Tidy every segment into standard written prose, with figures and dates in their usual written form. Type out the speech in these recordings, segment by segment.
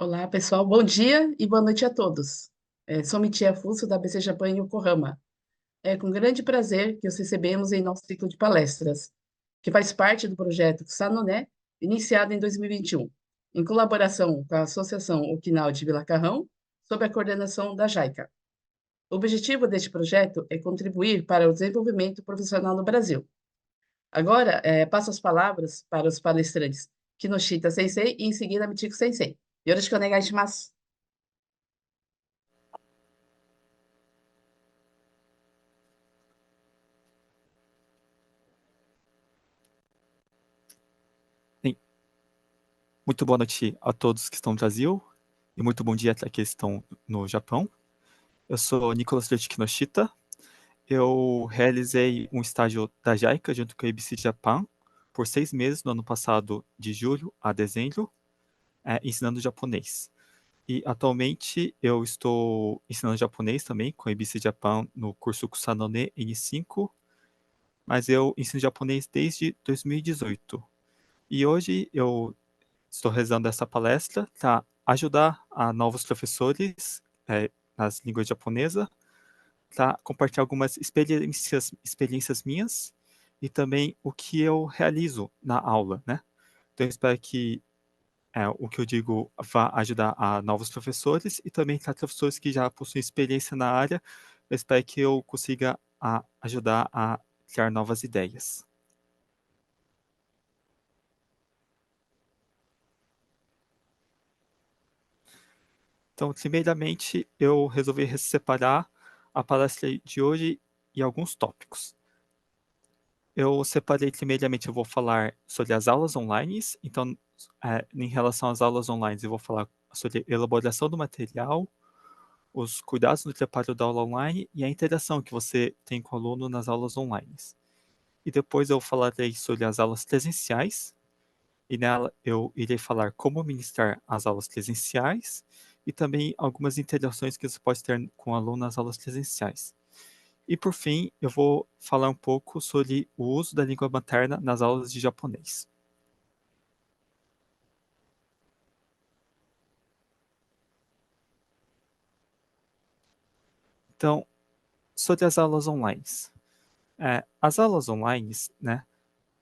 Olá, pessoal. Bom dia e boa noite a todos. Sou Mitia Fusso, da ABC Japão em Yokohama. É com grande prazer que os recebemos em nosso ciclo de palestras, que faz parte do projeto Sanoné, iniciado em 2021, em colaboração com a Associação Okinawa de Vilacarrão, sob a coordenação da JAICA. O objetivo deste projeto é contribuir para o desenvolvimento profissional no Brasil. Agora, passo as palavras para os palestrantes Kinoshita Sensei e, em seguida, Michiko Sensei. Yoroshiku onegai shimasu. Sim. Muito boa noite a todos que estão no Brasil e muito bom dia a que estão no Japão. Eu sou Nicolas Leite Kinoshita. Eu realizei um estágio da JICA junto com a ABC Japan por 6 meses no ano passado, de julho a dezembro, ensinando japonês. E atualmente eu estou ensinando japonês também com a ABC Japan no curso Kusanone N5, mas eu ensino japonês desde 2018. E hoje eu estou realizando essa palestra para ajudar a novos professores nas línguas japonesas, para compartilhar algumas experiências minhas e também o que eu realizo na aula, né? Então, eu espero que o que eu digo vá ajudar a novos professores e também para professores que já possuem experiência na área. Eu espero que eu consiga ajudar a criar novas ideias. Então, primeiramente, eu resolvi separar a palestra de hoje em alguns tópicos. Eu separei, primeiramente, eu vou falar sobre as aulas online. Então, em relação às aulas online, eu vou falar sobre a elaboração do material, os cuidados no preparo da aula online e a interação que você tem com o aluno nas aulas online. E depois eu falarei sobre as aulas presenciais, e nela eu irei falar como ministrar as aulas presenciais e também algumas interações que você pode ter com o aluno nas aulas presenciais. E por fim, eu vou falar um pouco sobre o uso da língua materna nas aulas de japonês. Então, sobre as aulas online. As aulas online, né,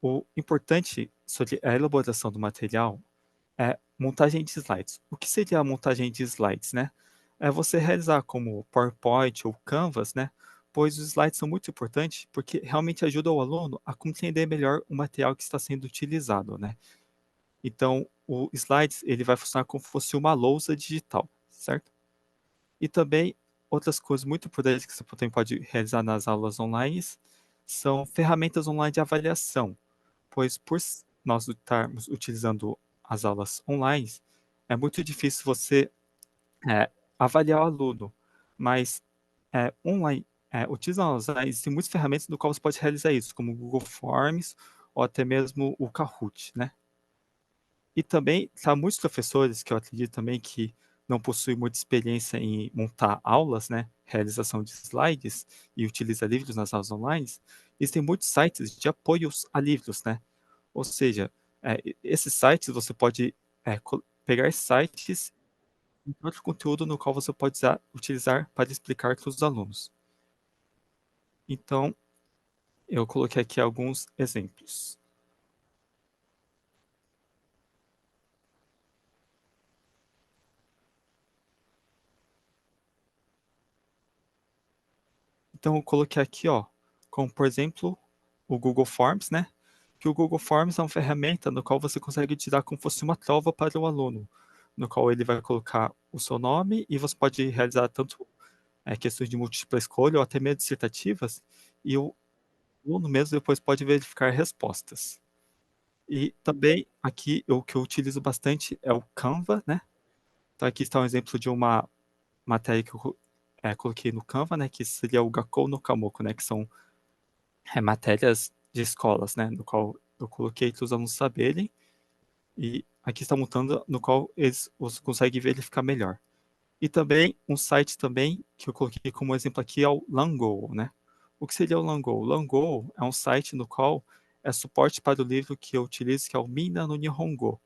o importante sobre a elaboração do material é montagem de slides. O que seria a montagem de slides, né? É você realizar como PowerPoint ou Canvas, né? Pois os slides são muito importantes porque realmente ajuda o aluno a compreender melhor o material que está sendo utilizado, né? Então, o slides ele vai funcionar como se fosse uma lousa digital, certo? E também outras coisas muito importantes que você também pode realizar nas aulas online são ferramentas online de avaliação, pois por nós estarmos utilizando as aulas online, é muito difícil você avaliar o aluno, mas online, utilizando as aulas, existem muitas ferramentas no qual você pode realizar isso, como o Google Forms ou até mesmo o Kahoot, né? E também, há muitos professores que eu acredito também que não possuem muita experiência em montar aulas, né, realização de slides e utiliza livros nas aulas online, existem muitos sites de apoios a livros, né? Ou seja, esses sites você pode pegar sites e outro conteúdo no qual você pode utilizar para explicar para os alunos. Então, eu coloquei aqui alguns exemplos. Então, eu coloquei aqui, ó, como por exemplo, o Google Forms, né? Que o Google Forms é uma ferramenta no qual você consegue tirar como fosse uma prova para o aluno, no qual ele vai colocar o seu nome e você pode realizar tanto questões de múltipla escolha ou até mesmo dissertativas, e o aluno mesmo depois pode verificar respostas. E também aqui o que eu utilizo bastante é o Canva, né? Então aqui está um exemplo de uma matéria que eu coloquei no Canva, né? Que seria o Gakkou no Kamoko, né? Que são matérias de escolas, né? No qual eu coloquei para os alunos saberem. E aqui está montando no qual eles conseguem verificar melhor. E também um site também que eu coloquei como exemplo aqui é o Langou, né? O que seria o Langou? O Langou é um site no qual é suporte para o livro que eu utilizo, que é o Mina no Nihongo.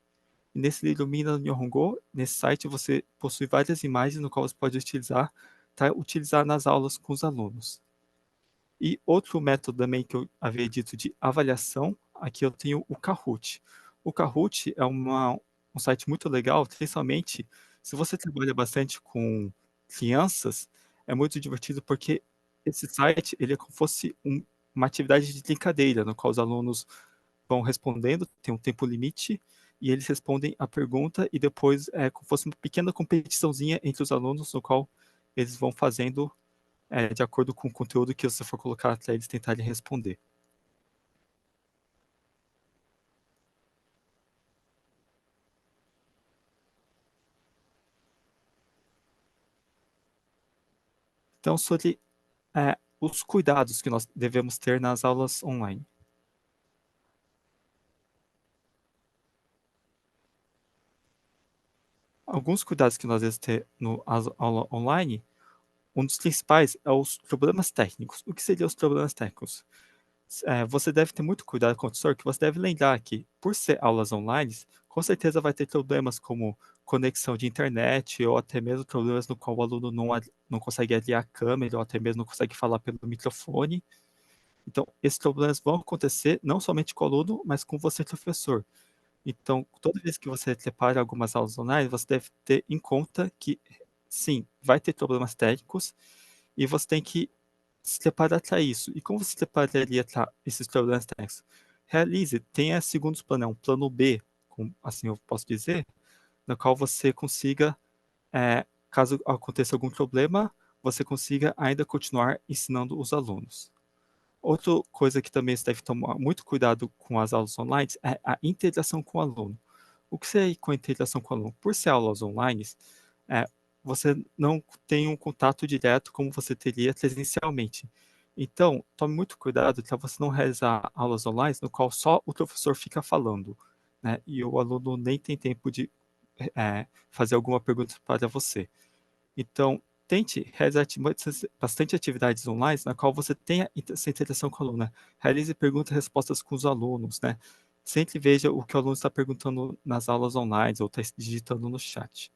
E nesse Illumina Nihongo, nesse site, você possui várias imagens no qual você pode utilizar para utilizar nas aulas com os alunos. E outro método também que eu havia dito de avaliação, aqui eu tenho o Kahoot. O Kahoot é um site muito legal, principalmente se você trabalha bastante com crianças, é muito divertido porque esse site ele é como se fosse uma atividade de brincadeira, no qual os alunos vão respondendo, tem um tempo limite, e eles respondem a pergunta e depois é como se fosse uma pequena competiçãozinha entre os alunos, no qual eles vão fazendo de acordo com o conteúdo que você for colocar para eles tentarem responder. Então, sobre os cuidados que nós devemos ter nas aulas online. Alguns cuidados que nós devemos ter no aula online, um dos principais é os problemas técnicos. O que seriam os problemas técnicos? Você deve ter muito cuidado com o professor, que você deve lembrar que, por ser aulas online, com certeza vai ter problemas como conexão de internet ou até mesmo problemas no qual o aluno não consegue aliar a câmera ou até mesmo não consegue falar pelo microfone. Então, esses problemas vão acontecer não somente com o aluno, mas com você, professor. Então, toda vez que você prepara algumas aulas online, você deve ter em conta que, sim, vai ter problemas técnicos e você tem que se preparar para isso. E como você se prepararia para esses problemas técnicos? Realize, tenha segundos plano, um plano B, assim eu posso dizer, no qual você consiga, caso aconteça algum problema, você consiga ainda continuar ensinando os alunos. Outra coisa que também você deve tomar muito cuidado com as aulas online é a integração com o aluno. O que seria com a integração com o aluno? Por ser aulas online, é, você não tem um contato direto como você teria presencialmente. Então, tome muito cuidado para você não realizar aulas online no qual só o professor fica falando, né? E o aluno nem tem tempo de fazer alguma pergunta para você. Então, tente realizar bastante atividades online na qual você tenha essa interação com o aluno, né? Realize perguntas e respostas com os alunos, né? Sempre veja o que o aluno está perguntando nas aulas online ou está digitando no chat.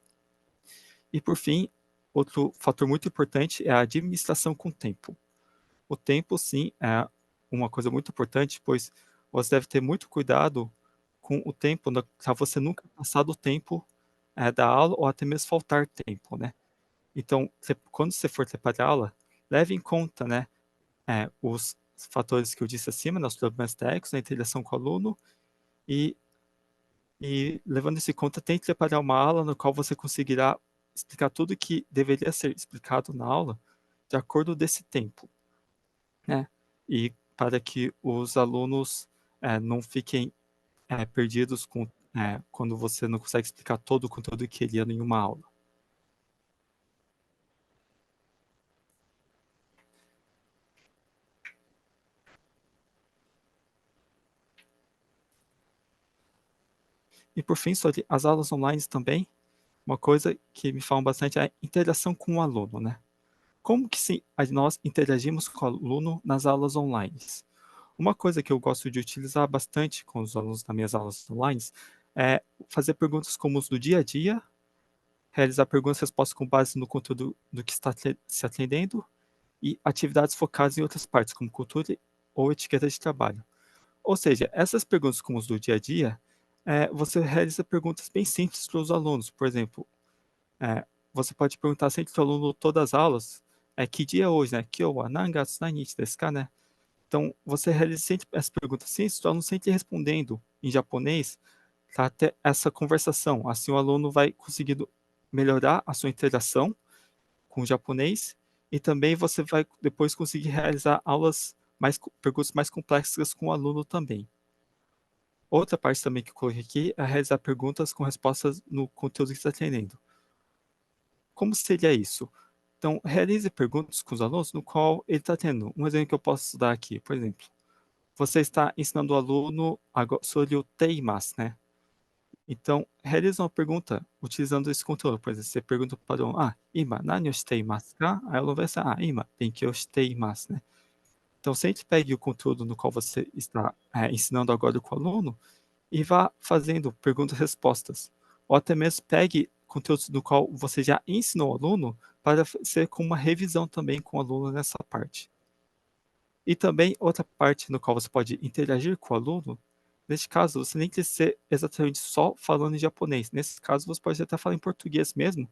E por fim, outro fator muito importante é a administração com o tempo. O tempo, sim, é uma coisa muito importante, pois você deve ter muito cuidado com o tempo, para você nunca passar do tempo da aula ou até mesmo faltar tempo, né? Então, quando você for preparar a aula, leve em conta, né, os fatores que eu disse acima, né, os problemas técnicos, a interação com o aluno, e, levando isso em conta, tente preparar uma aula no qual você conseguirá explicar tudo que deveria ser explicado na aula de acordo desse tempo, né? E para que os alunos não fiquem perdidos quando você não consegue explicar todo o conteúdo que queria em uma aula. E por fim, sobre as aulas online também, uma coisa que me falam bastante é a interação com o aluno, né? Como que nós interagimos com o aluno nas aulas online? Uma coisa que eu gosto de utilizar bastante com os alunos nas minhas aulas online é fazer perguntas como os do dia a dia, realizar perguntas e respostas com base no conteúdo do que está se atendendo e atividades focadas em outras partes, como cultura ou etiqueta de trabalho. Ou seja, essas perguntas como os do dia a dia, você realiza perguntas bem simples para os alunos. Por exemplo, você pode perguntar sempre para o aluno todas as aulas, que dia é hoje, né? Kyou wa nangatsu nanichi desu ka, né? Então, você realiza sempre essa pergunta simples, o aluno sempre respondendo em japonês, para ter essa conversação. Assim, o aluno vai conseguindo melhorar a sua interação com o japonês e também você vai depois conseguir realizar perguntas mais complexas com o aluno também. Outra parte também que eu coloquei aqui é realizar perguntas com respostas no conteúdo que está aprendendo. Como seria isso? Então, realize perguntas com os alunos no qual ele está tendo. Um exemplo que eu posso dar aqui, por exemplo, você está ensinando o aluno sobre o teimas, né? Então, realize uma pergunta utilizando esse conteúdo. Por exemplo, você pergunta para o aluno, ima, nani o shiteimasu ka? Aí o aluno vai dizer, ima, benkyou shiteimasu, né? Então, sempre pegue o conteúdo no qual você está ensinando agora com o aluno e vá fazendo perguntas e respostas. Ou até mesmo pegue conteúdos do qual você já ensinou o aluno para ser com uma revisão também com o aluno nessa parte. E também outra parte no qual você pode interagir com o aluno, neste caso, você nem precisa ser exatamente só falando em japonês. Nesse caso, você pode até falar em português mesmo,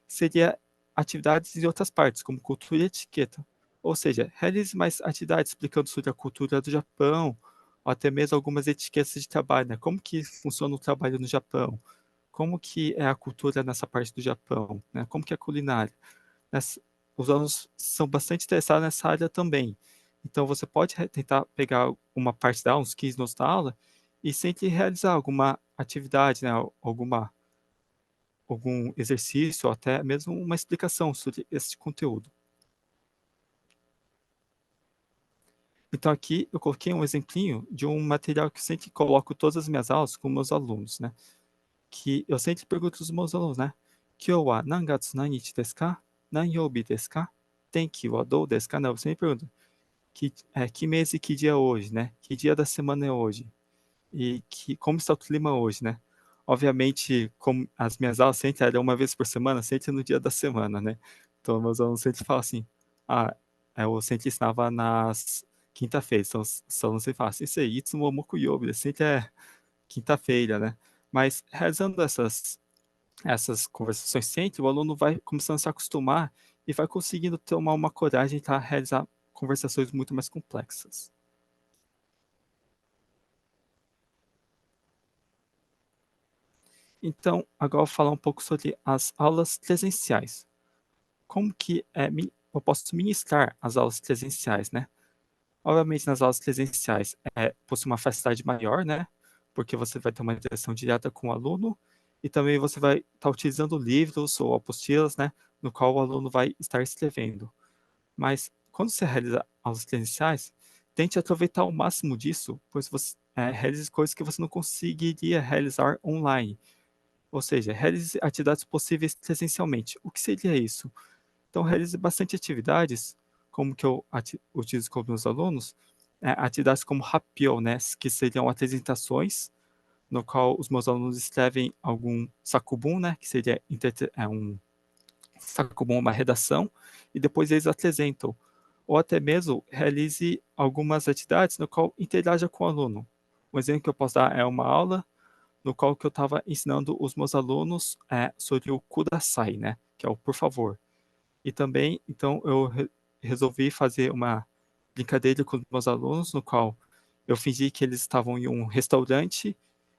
seria atividades em outras partes, como cultura e etiqueta. Ou seja, realize mais atividades explicando sobre a cultura do Japão, ou até mesmo algumas etiquetas de trabalho, né? Como que funciona o trabalho no Japão, como que é a cultura nessa parte do Japão, né? Como que é a culinária. Nessa- os alunos são bastante interessados nessa área também. Então, você pode tentar pegar uma parte da aula, uns 15 minutos da aula, e sempre realizar alguma atividade, né? Algum exercício, ou até mesmo uma explicação sobre esse conteúdo. Então, aqui eu coloquei um exemplinho de um material que eu sempre coloco todas as minhas aulas com meus alunos, né? Que eu sempre pergunto aos meus alunos, né? Kyou wa nangatsu nanichi desu ka? Nanyoubi desu ka? Tenki wa dou desu ka? Não, eu sempre pergunto que mês e que dia é hoje, né? Que dia da semana é hoje? E como está o clima hoje, né? Obviamente, como as minhas aulas sempre eram uma vez por semana, sempre no dia da semana, né? Então, meus alunos sempre falam assim, ah, eu sempre ensinava nas quinta-feiras, então os alunos sempre falam assim, isso aí, Itsumo Moku Yobi, sempre é quinta-feira, né? Mas realizando essas conversações sempre, o aluno vai começando a se acostumar e vai conseguindo tomar uma coragem para realizar conversações muito mais complexas. Então, agora eu vou falar um pouco sobre as aulas presenciais. Como que eu posso ministrar as aulas presenciais, né? Obviamente, nas aulas presenciais, possui uma facilidade maior, né? Porque você vai ter uma interação direta com o aluno e também você vai estar utilizando livros ou apostilas, né? No qual o aluno vai estar escrevendo. Mas quando você realiza aulas presenciais, tente aproveitar o máximo disso, pois você realize coisas que você não conseguiria realizar online. Ou seja, realize atividades possíveis presencialmente. O que seria isso? Então, realize bastante atividades, como que eu utilizo com os meus alunos, atividades como Hapio, né, que seriam apresentações, no qual os meus alunos escrevem algum sakubun, né, que seria um sakubun, uma redação, e depois eles apresentam. Ou até mesmo realize algumas atividades no qual interaja com o aluno. Um exemplo que eu posso dar é uma aula no qual que eu estava ensinando os meus alunos sobre o kudasai, né, que é o por favor. E também, então, eu resolvi fazer uma brincadeira com os meus alunos, no qual eu fingi que eles estavam em um restaurante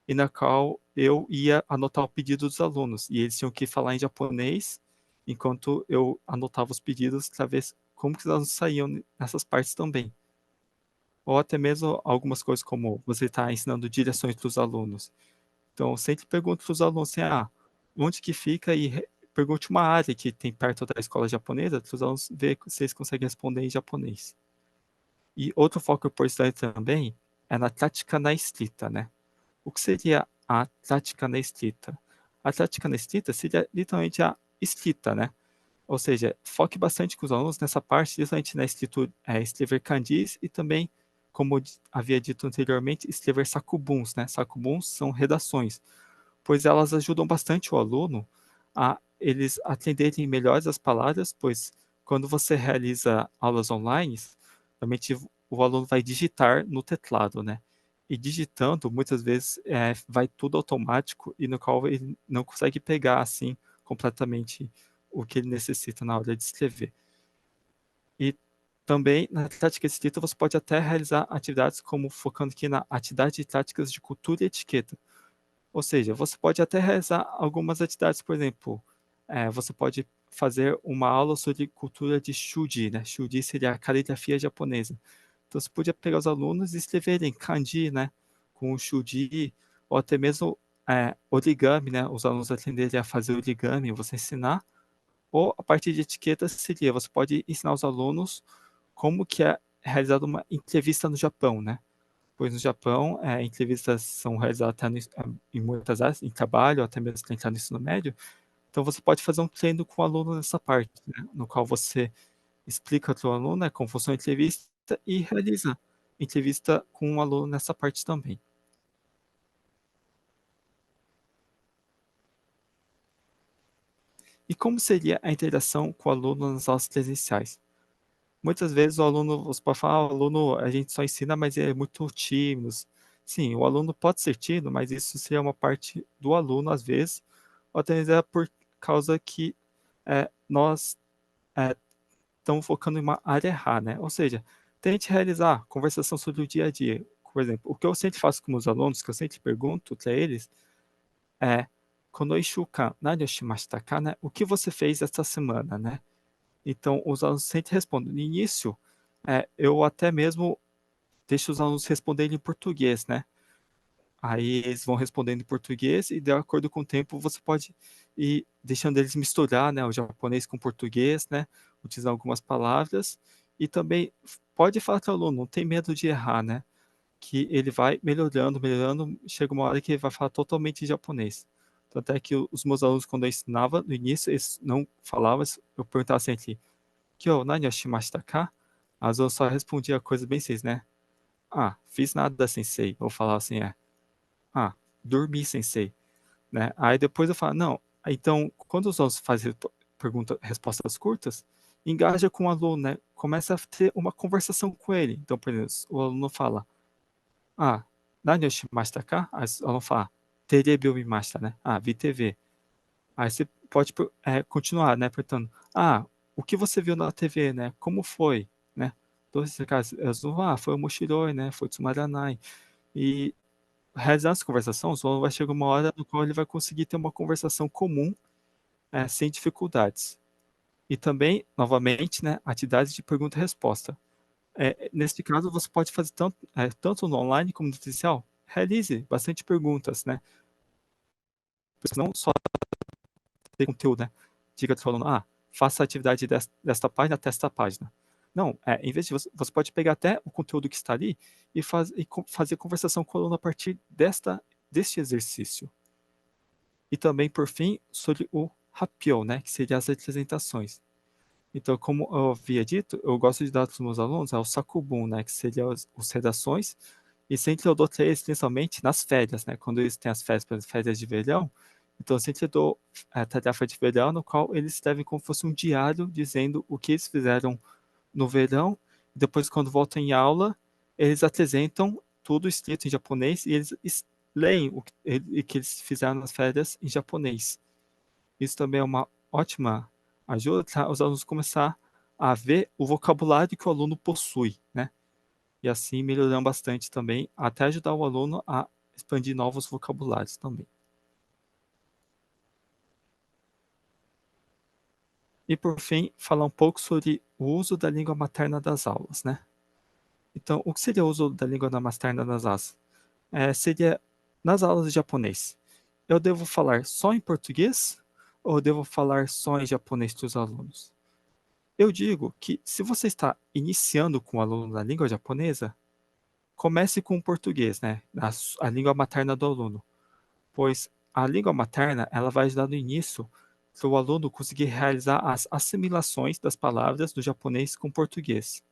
e na qual eu ia anotar o pedido dos alunos. E eles tinham que falar em japonês, enquanto eu anotava os pedidos para ver como que os alunos saíam nessas partes também. Ou até mesmo algumas coisas como você está ensinando direções para os alunos. Então, eu sempre pergunto para os alunos assim, onde que fica e pergunte uma área que tem perto da escola japonesa, para os alunos ver se eles conseguem responder em japonês. E outro foco importante também é na tática na escrita, né? O que seria a tática na escrita? A tática na escrita seria literalmente a escrita, né? Ou seja, foque bastante com os alunos nessa parte, principalmente na escritura, escrever kanjis e também, como eu havia dito anteriormente, escrever sakubuns, né? Sakubuns são redações, pois elas ajudam bastante o aluno a eles atenderem melhor as palavras, pois quando você realiza aulas online, realmente o aluno vai digitar no teclado, né? E digitando, muitas vezes, vai tudo automático e no qual ele não consegue pegar, assim, completamente o que ele necessita na hora de escrever. E também, na tática escrita, você pode até realizar atividades como focando aqui na atividade de táticas de cultura e etiqueta. Ou seja, você pode até realizar algumas atividades, por exemplo, você pode fazer uma aula sobre cultura de Shuji, né? Shuji seria a caligrafia japonesa. Então, você podia pegar os alunos e escreverem kanji, né? Com o Shuji, ou até mesmo origami, né? Os alunos aprenderem a fazer origami, você ensinar. Ou a partir de etiquetas seria, você pode ensinar os alunos como que é realizada uma entrevista no Japão, né? Pois no Japão, entrevistas são realizadas até em muitas áreas, em trabalho, até mesmo para entrar no ensino médio. Então, você pode fazer um treino com o aluno nessa parte, né? No qual você explica para o aluno, né, como funciona a entrevista e realiza entrevista com o aluno nessa parte também. E como seria a interação com o aluno nas aulas presenciais? Muitas vezes o aluno, você pode falar, o aluno a gente só ensina, mas é muito tímido. Sim, o aluno pode ser tímido, mas isso seria uma parte do aluno às vezes, ou até mesmo é por causa que nós estamos focando em uma área errada, né? Ou seja, tente realizar conversação sobre o dia a dia. Por exemplo, o que eu sempre faço com meus alunos, que eu sempre pergunto para eles, é Konoishuka nani o shimashita ka, né? O que você fez esta semana, né? Então, os alunos sempre respondem. No início, eu até mesmo deixo os alunos responderem em português, né? Aí eles vão respondendo em português e, de acordo com o tempo, você pode ir deixando eles misturar, né, o japonês com o português, né? Utilizar algumas palavras. E também pode falar para o aluno, não tem medo de errar, né? Que ele vai melhorando, melhorando, chega uma hora que ele vai falar totalmente japonês. Tanto é que os meus alunos, quando eu ensinava, no início, eles não falavam, eu perguntava sempre, Kyo, nani o shimashita ka? As eu só respondia coisas bem simples, né? Ah, fiz nada, sensei. Ou falava assim, ah, dormi, sensei, né? Aí depois eu falo, não, então, quando os alunos fazem respostas curtas, engaja com o aluno, né? Começa a ter uma conversação com ele. Então, por exemplo, o aluno fala, ah, nani o shimashita ka? Aí o aluno fala, terebi o mimashita, né? Ah, vi TV. Aí você pode continuar, né, perguntando, o que você viu na TV, né? Como foi, né? Todos esses casos, foi o Moshiroi, né? Foi o Tsumaranai. E realizando essa conversação, o aluno vai chegar uma hora no qual ele vai conseguir ter uma conversação comum, sem dificuldades. E também, novamente, né, atividades de pergunta e resposta. Nesse caso, você pode fazer tanto no online como no presencial. Realize bastante perguntas, né? Não só ter conteúdo, né? Diga falando, faça a atividade desta página até esta página. Não, em vez de você pode pegar até o conteúdo que está ali e fazer conversação com o aluno a partir deste exercício. E também, por fim, sobre o Hapyo, né, que seria as apresentações. Então, como eu havia dito, eu gosto de dar para os meus alunos o Sakubun, né, que seria as redações, e sempre eu dou para eles, principalmente nas férias, né, quando eles têm as férias, por exemplo, férias de verão, então eu sempre dou a tarefa de verão, no qual eles escrevem como se fosse um diário, dizendo o que eles fizeram no verão, e depois, quando voltam em aula, eles apresentam tudo escrito em japonês, e eles leem o que eles fizeram nas férias em japonês. Isso também é uma ótima ajuda para os alunos começar a ver o vocabulário que o aluno possui, né? E assim melhorando bastante também, até ajudar o aluno a expandir novos vocabulários também. E por fim, falar um pouco sobre o uso da língua materna das aulas, né? Então, o que seria o uso da língua materna das aulas? Seria nas aulas de japonês. Eu devo falar só em português ou eu devo falar só em japonês para os alunos? Eu digo que se você está iniciando com o aluno na língua japonesa, comece com o português, né? A língua materna do aluno, pois a língua materna ela vai ajudar no início para o aluno conseguir realizar as assimilações das palavras do japonês com o português.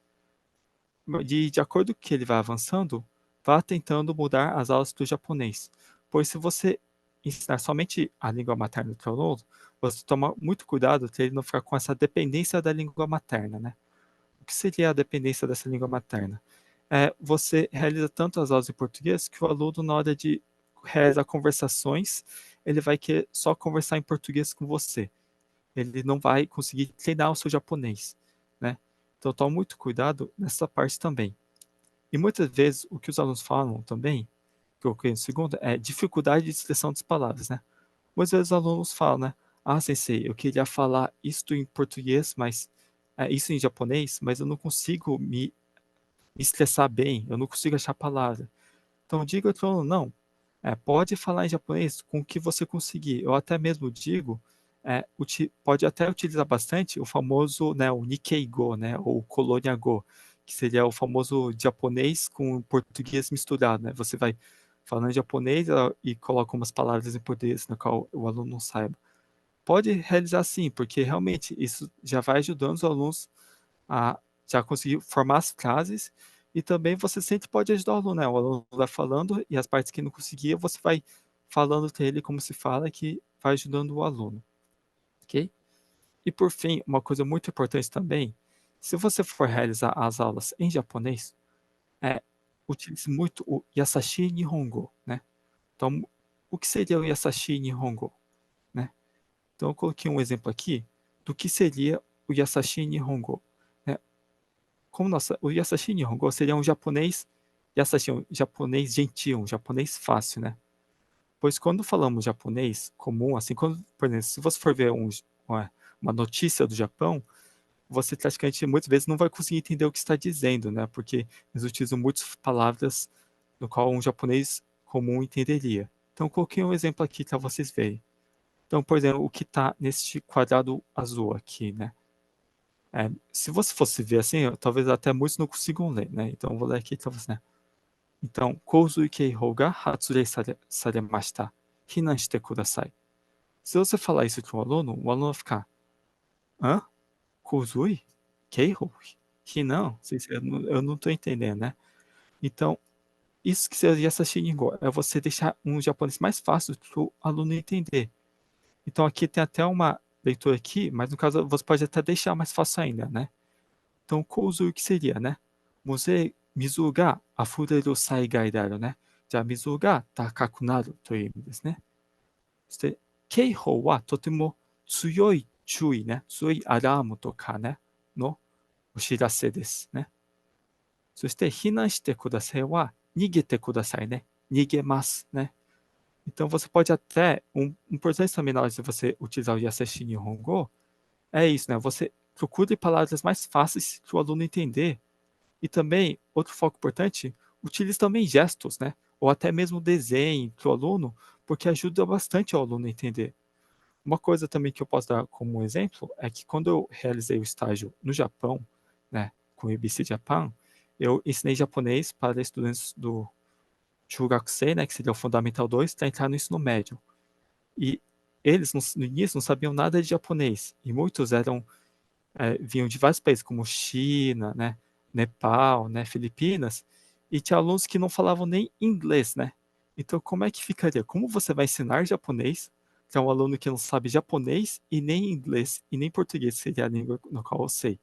De acordo com que ele vai avançando, vá tentando mudar as aulas para o japonês, pois se você ensinar somente a língua materna para o aluno, você toma muito cuidado para ele não ficar com essa dependência da língua materna, né? O que seria a dependência dessa língua materna? Você realiza tanto as aulas em português que o aluno, na hora de realizar conversações, ele vai querer só conversar em português com você. Ele não vai conseguir treinar o seu japonês, né? Então, tome muito cuidado nessa parte também. E muitas vezes, o que os alunos falam também, que eu coloquei no segundo, é dificuldade de expressão das palavras, né? Muitas vezes os alunos falam, né? Sensei, eu queria falar isto em português, mas isso em japonês, mas eu não consigo me expressar bem, eu não consigo achar a palavra. Então diga para o aluno, não, pode falar em japonês com o que você conseguir. Eu até mesmo digo, pode até utilizar bastante o famoso, né, o Nikkei-go, né, ou Colônia-go, que seria o famoso japonês com português misturado, né? Você vai falando japonês e coloca umas palavras em português no qual o aluno não saiba. Pode realizar sim, porque realmente isso já vai ajudando os alunos a já conseguir formar as frases e também você sempre pode ajudar o aluno, né? O aluno vai falando e as partes que não conseguia, você vai falando para ele como se fala que vai ajudando o aluno, ok? E por fim, uma coisa muito importante também, se você for realizar as aulas em japonês, é, utilize muito o Yasashi Nihongo, né? Então, o que seria o Yasashi Nihongo, né? Então, eu coloquei um exemplo aqui do que seria o Yasashi Nihongo, né? Como nossa, o Yasashi Nihongo seria um japonês, Yasashi, um japonês gentil, um japonês fácil, né? Pois quando falamos japonês comum, assim, quando, por exemplo, se você for ver uma notícia do Japão, você praticamente muitas vezes não vai conseguir entender o que está dizendo, né? Porque eles utilizam muitas palavras no qual um japonês comum entenderia. Então, coloquei um exemplo aqui para vocês verem. Então, por exemplo, o que está neste quadrado azul aqui, né? Se você fosse ver assim, talvez até muitos não consigam ler, né? Então, eu vou ler aqui para você, né? Então, Kouzui Keihou ga hatsurei saremashita. Hinan shite kudasai. Se você falar isso para um aluno, o aluno vai ficar, hã? Kouzui? Keihou? Hinan? Eu não estou entendendo, né? Então, isso que seria essa Shinigami, é você deixar um japonês mais fácil para o aluno entender. Então aqui tem até uma leitura aqui, mas no caso você pode até deixar mais fácil ainda, né? Então, Kouzui, o que seria, né? Mizu ga afureru saigai daru, né? じゃあ、水が高くなるという意味ですね。そして、警報はとても強い注意ね、強いアラームとかね、のお知らせですね。そして、避難してくださいは、逃げてくださいね。逃げます、né? Então, você pode até, importante também na hora de você utilizar o Yasashi Nihongo, é isso, né? Você procure palavras mais fáceis para o aluno entender. E também, outro foco importante, utilize também gestos, né? Ou até mesmo desenho para o aluno, porque ajuda bastante o aluno a entender. Uma coisa também que eu posso dar como exemplo é que quando eu realizei o estágio no Japão, né, com o IBC Japan, eu ensinei japonês para estudantes do Chugakusei, né, que seria o Fundamental 2, para entrar no ensino médio. E eles, no início, não sabiam nada de japonês. E muitos vinham de vários países, como China, né, Nepal, né, Filipinas, e tinha alunos que não falavam nem inglês, né? Então, como é que ficaria? Como você vai ensinar japonês para um aluno que não sabe japonês e nem inglês e nem português, que seria a língua no qual eu sei?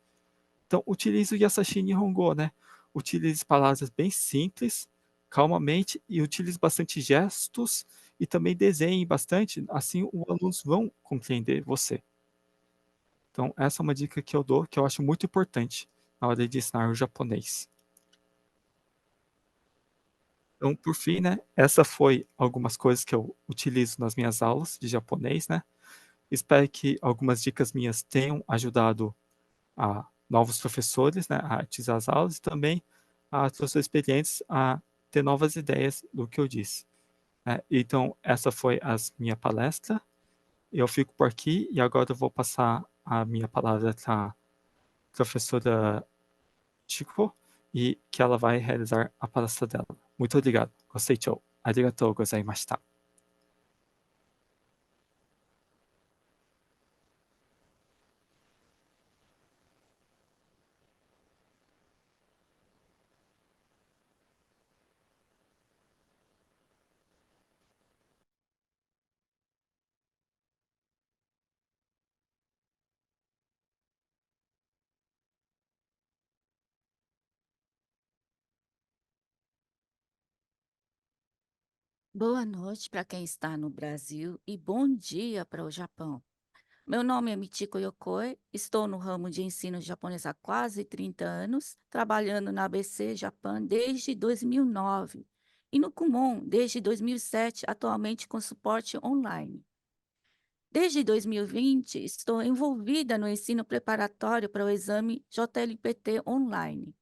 Então, utilize o Yasashi Nihongo, né? Utilize palavras bem simples, calmamente, e utilize bastante gestos e também desenhe bastante, assim os alunos vão compreender você. Então, essa é uma dica que eu dou, que eu acho muito importante na hora de ensinar o japonês. Então, por fim, né, essa foi algumas coisas que eu utilizo nas minhas aulas de japonês, né? Espero que algumas dicas minhas tenham ajudado a novos professores, né, a utilizar as aulas e também a professores experientes a ter novas ideias do que eu disse, né? Então, essa foi a minha palestra. Eu fico por aqui e agora eu vou passar a minha palavra para a professora Chico e que ela vai realizar a palestra dela. Muito obrigado. Gostei, arigatou gozaimashita. Boa noite para quem está no Brasil e bom dia para o Japão. Meu nome é Michiko Yokoi, estou no ramo de ensino japonês há quase 30 anos, trabalhando na ABC Japan desde 2009 e no Kumon desde 2007, atualmente com suporte online. Desde 2020, estou envolvida no ensino preparatório para o exame JLPT online.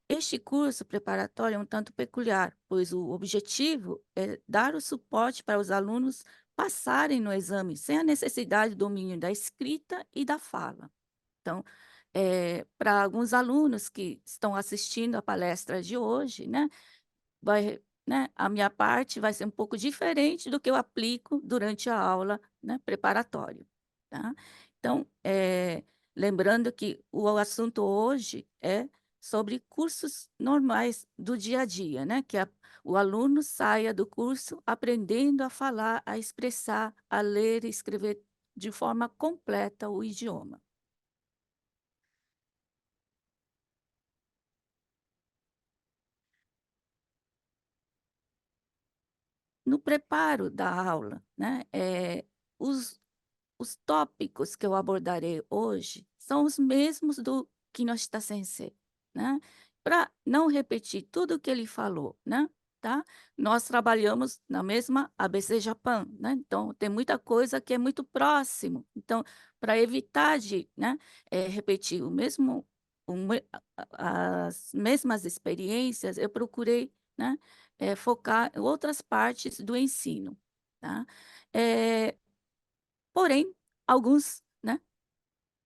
Este curso preparatório é um tanto peculiar, pois o objetivo é dar o suporte para os alunos passarem no exame sem a necessidade do domínio da escrita e da fala. Então, para alguns alunos que estão assistindo a palestra de hoje, a minha parte vai ser um pouco diferente do que eu aplico durante a aula, né, preparatório, tá? Então, lembrando que o assunto hoje é sobre cursos normais do dia a dia, né, que o aluno saia do curso aprendendo a falar, a expressar, a ler e escrever de forma completa o idioma. No preparo da aula, né, os tópicos que eu abordarei hoje são os mesmos do Kinoshita Sensei, né? Para não repetir tudo o que ele falou, né? Tá? Nós trabalhamos na mesma ABC Japan, né? Então tem muita coisa que é muito próximo. Então, para evitar de, né, repetir as mesmas experiências, eu procurei, né, focar em outras partes do ensino, tá? Eh, Porém, alguns, né,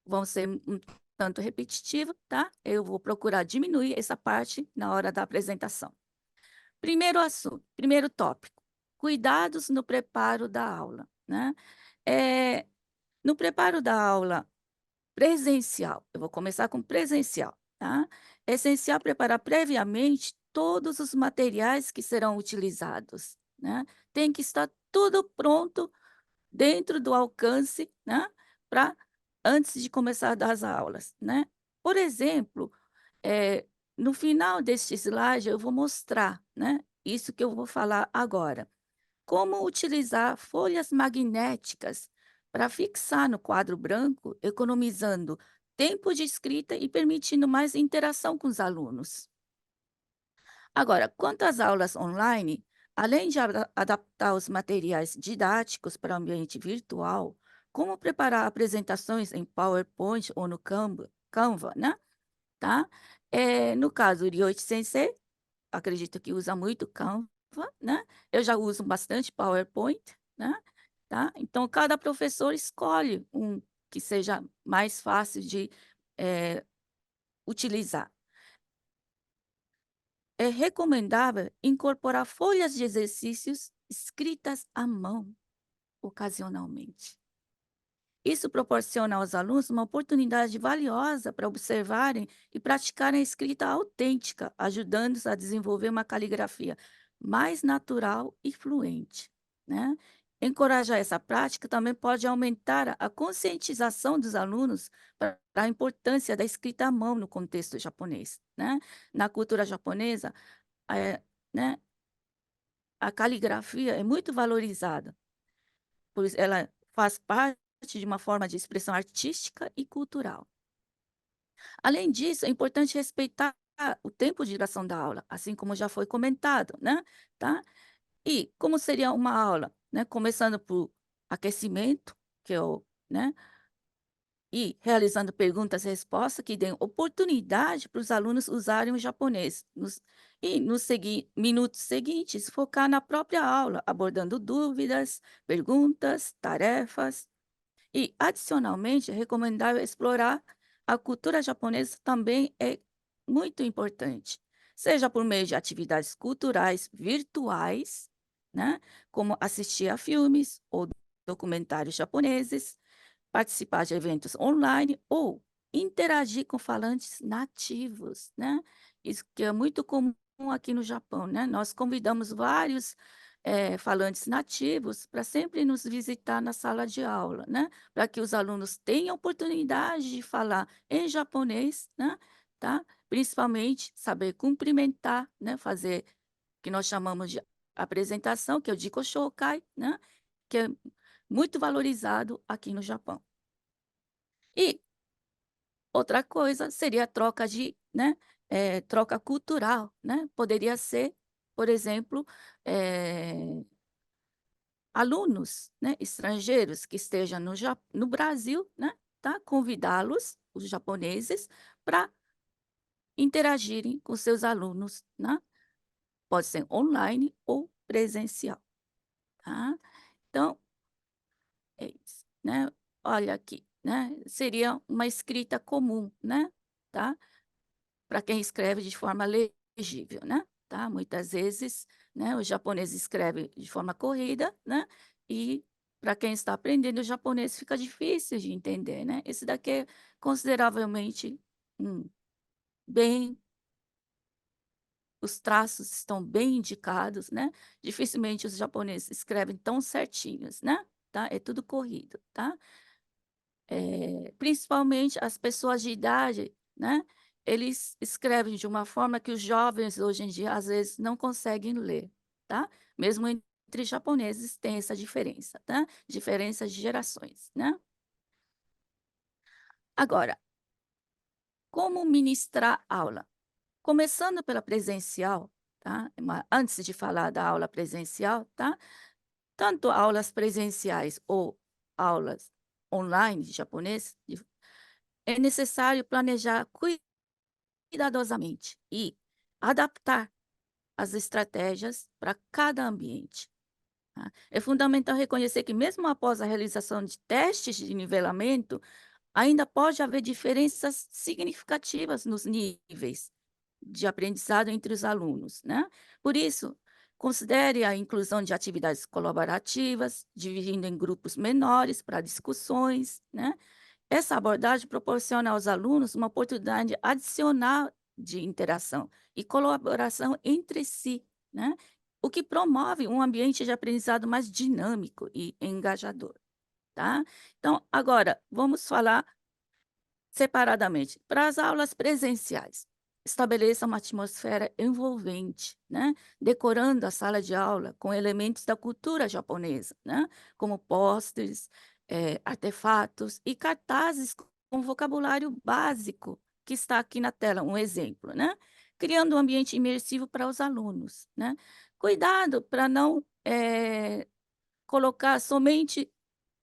vão ser um tanto repetitivos, tá? Eu vou procurar diminuir essa parte na hora da apresentação. Primeiro assunto, primeiro tópico: cuidados no preparo da aula, né? Eh, no preparo da aula presencial, eu vou começar com presencial, tá? É essencial preparar previamente todos os materiais que serão utilizados, né? Tem que estar tudo pronto dentro do alcance, né, para antes de começar a dar as aulas, né. Por exemplo, eh, no final deste slide eu vou mostrar, né, isso que eu vou falar agora. Como utilizar folhas magnéticas para fixar no quadro branco, economizando tempo de escrita e permitindo mais interação com os alunos. Agora, quanto às aulas online, além de adaptar os materiais didáticos para o ambiente virtual, como preparar apresentações em PowerPoint ou no Canva, né? Tá? No caso, o Ryoichi Sensei, acredito que usa muito Canva, né? Eu já uso bastante PowerPoint, né? Tá? Então, cada professor escolhe um que seja mais fácil de utilizar. É recomendável incorporar folhas de exercícios escritas à mão, ocasionalmente. Isso proporciona aos alunos uma oportunidade valiosa para observarem e praticarem a escrita autêntica, ajudando-os a desenvolver uma caligrafia mais natural e fluente, né? Encorajar essa prática também pode aumentar a conscientização dos alunos para a importância da escrita à mão no contexto japonês, né? Na cultura japonesa, né, a caligrafia é muito valorizada, pois ela faz parte de uma forma de expressão artística e cultural. Além disso, é importante respeitar o tempo de duração da aula, assim como já foi comentado, né, tá? E como seria uma aula, né, começando por aquecimento, que é o, né, e realizando perguntas e respostas que deem oportunidade para os alunos usarem o japonês. Nos minutos seguintes, focar na própria aula, abordando dúvidas, perguntas, tarefas. E, adicionalmente, é recomendável explorar a cultura japonesa também é muito importante, seja por meio de atividades culturais virtuais, né, como assistir a filmes ou documentários japoneses, participar de eventos online ou interagir com falantes nativos, né? Isso que é muito comum aqui no Japão, né? Nós convidamos vários falantes nativos para sempre nos visitar na sala de aula, né? Para que os alunos tenham oportunidade de falar em japonês, né? Tá? Principalmente saber cumprimentar, né? Fazer o que nós chamamos de apresentação, que é o Jiko Shokai, né? Que é muito valorizado aqui no Japão. E outra coisa seria a troca de, né, troca cultural, né? Poderia ser, por exemplo, alunos, né, estrangeiros que estejam no Brasil, né, tá? Convidá-los, os japoneses, para interagirem com seus alunos, né? Pode ser online ou presencial, tá? Então, é isso, né? Olha aqui, né? Seria uma escrita comum, né? Tá? Para quem escreve de forma legível, né? Tá? Muitas vezes, né, o japonês escreve de forma corrida, né? E para quem está aprendendo o japonês fica difícil de entender, né? Esse daqui é consideravelmente bem, os traços estão bem indicados, né? Dificilmente os japoneses escrevem tão certinhos, né? tá? É tudo corrido, tá? Principalmente as pessoas de idade, né? Eles escrevem de uma forma que os jovens hoje em dia às vezes não conseguem ler, tá? Mesmo entre japoneses tem essa diferença, tá? Diferença de gerações, né? Agora, como ministrar aula? Começando pela presencial, tá? Antes de falar da aula presencial, tá? Tanto aulas presenciais ou aulas online de japonês, é necessário planejar cuidadosamente e adaptar as estratégias para cada ambiente. Tá? É fundamental reconhecer que, mesmo após a realização de testes de nivelamento, ainda pode haver diferenças significativas nos níveis de aprendizado entre os alunos, né? Por isso, considere a inclusão de atividades colaborativas, dividindo em grupos menores para discussões, né? Essa abordagem proporciona aos alunos uma oportunidade adicional de interação e colaboração entre si, né? O que promove um ambiente de aprendizado mais dinâmico e engajador, tá? Então, agora, vamos falar separadamente. Para as aulas presenciais, estabeleça uma atmosfera envolvente, né? Decorando a sala de aula com elementos da cultura japonesa, né? Como pôsteres, artefatos e cartazes com vocabulário básico, que está aqui na tela, um exemplo, né? Criando um ambiente imersivo para os alunos, né? Cuidado para não colocar somente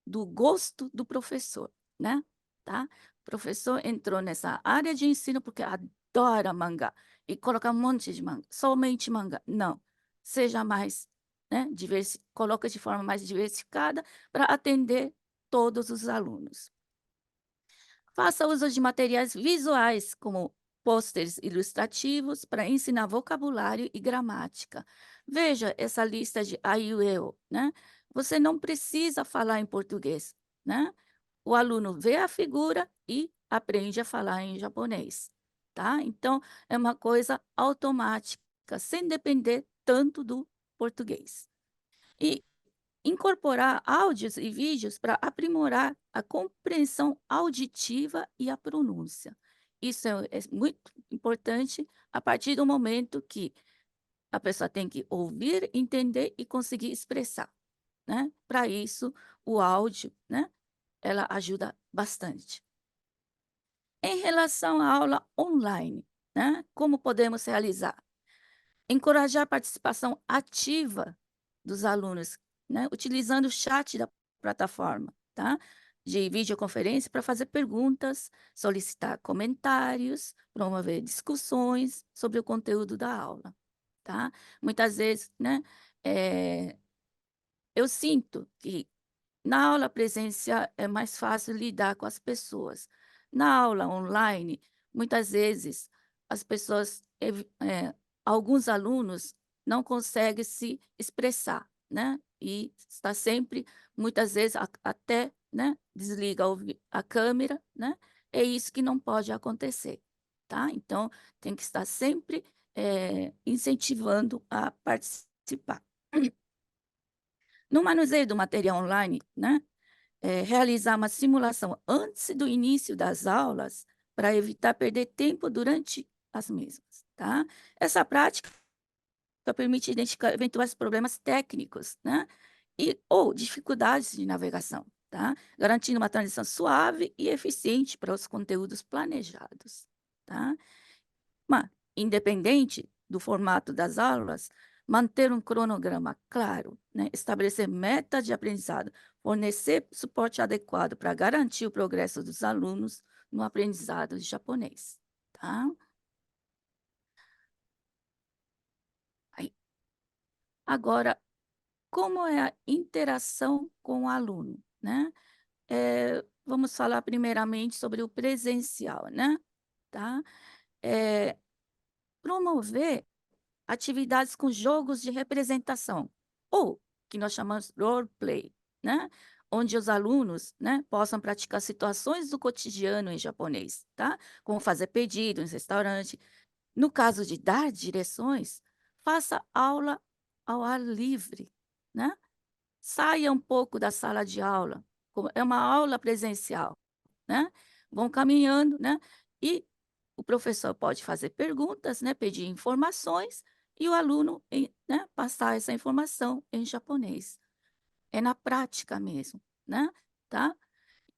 do gosto do professor, né, tá. O professor entrou nessa área de ensino porque adora mangá e colocar um monte de mangá, somente mangá, não. Seja mais, né, coloca de forma mais diversificada para atender todos os alunos. Faça uso de materiais visuais, como pôsteres ilustrativos, para ensinar vocabulário e gramática. Veja essa lista de a e o eu, né? Você não precisa falar em português, né? O aluno vê a figura e aprende a falar em japonês, tá? Então, é uma coisa automática, sem depender tanto do português. E incorporar áudios e vídeos para aprimorar a compreensão auditiva e a pronúncia. Isso é muito importante a partir do momento que a pessoa tem que ouvir, entender e conseguir expressar, né? Para isso, o áudio, né? Ela ajuda bastante. Em relação à aula online, né? Como podemos realizar? Encorajar a participação ativa dos alunos, né, utilizando o chat da plataforma, tá, de videoconferência para fazer perguntas, solicitar comentários, promover discussões sobre o conteúdo da aula, tá. Muitas vezes, né, eu sinto que na aula presencial é mais fácil lidar com as pessoas. Na aula online, muitas vezes as pessoas, alguns alunos não conseguem se expressar, né? E está sempre, muitas vezes, até, né, desliga a câmera, né? É isso que não pode acontecer, tá? Então, tem que estar sempre incentivando a participar. No manuseio do material online, né? Realizar uma simulação antes do início das aulas para evitar perder tempo durante as mesmas, tá? Essa prática permite identificar eventuais problemas técnicos, né? Ou dificuldades de navegação, tá? Garantindo uma transição suave e eficiente para os conteúdos planejados, tá? Mas, independente do formato das aulas, manter um cronograma claro, né? Estabelecer metas de aprendizado, fornecer suporte adequado para garantir o progresso dos alunos no aprendizado de japonês, tá? Aí, agora, como é a interação com o aluno, né? Vamos falar primeiramente sobre o presencial, né? Tá? Promover atividades com jogos de representação, ou que nós chamamos role play, né? Onde os alunos, né, possam praticar situações do cotidiano em japonês, tá? Como fazer pedido em restaurante. No caso de dar direções, faça aula ao ar livre, né? saia um pouco da sala de aula, é uma aula presencial, né? Vão caminhando, né? E o professor pode fazer perguntas, né? Pedir informações e o aluno, né? Passar essa informação em japonês. É na prática mesmo, né? Tá?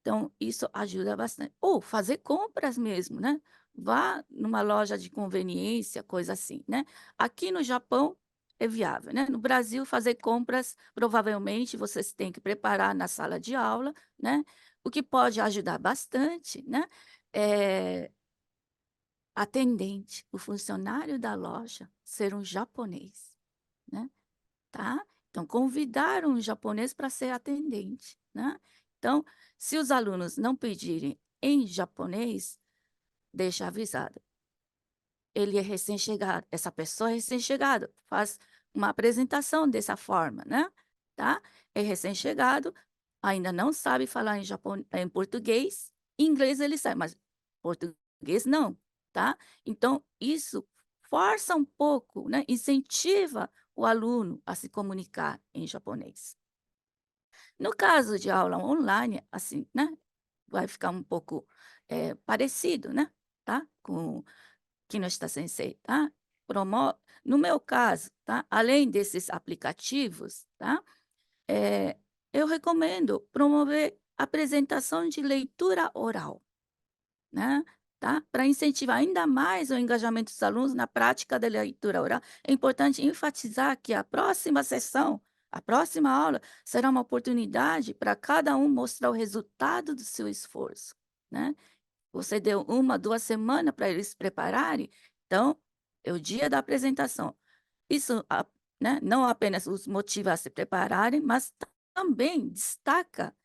Então, isso ajuda bastante. Ou fazer compras mesmo, né? Vá numa loja de conveniência, coisa assim, né? Aqui no Japão é viável, né? No Brasil, fazer compras, provavelmente vocês têm que preparar na sala de aula, né? O que pode ajudar bastante, né? É atendente, o funcionário da loja ser um japonês, né? Tá? Então, convidar um japonês para ser atendente, né? Então, se os alunos não pedirem em japonês, deixa avisado. Ele é recém-chegado, essa pessoa é recém-chegado, faz uma apresentação dessa forma, né? Tá? É recém-chegado, ainda não sabe falar em português, inglês ele sabe, mas português não, tá? Então, isso força um pouco, né? Incentiva o aluno a se comunicar em japonês. No caso de aula online, assim, né? Vai ficar um pouco parecido, né? Tá? Com Kinoshita Sensei, tá? No meu caso, tá? Além desses aplicativos, tá? Eh, eu recomendo promover apresentação de leitura oral, né? Tá? Para incentivar ainda mais o engajamento dos alunos na prática da leitura oral, é importante enfatizar que a próxima sessão, a próxima aula, será uma oportunidade para cada um mostrar o resultado do seu esforço, né? Você deu 1, 2 semanas para eles se prepararem, então é o dia da apresentação. Isso, né, não apenas os motiva a se prepararem, mas também destaca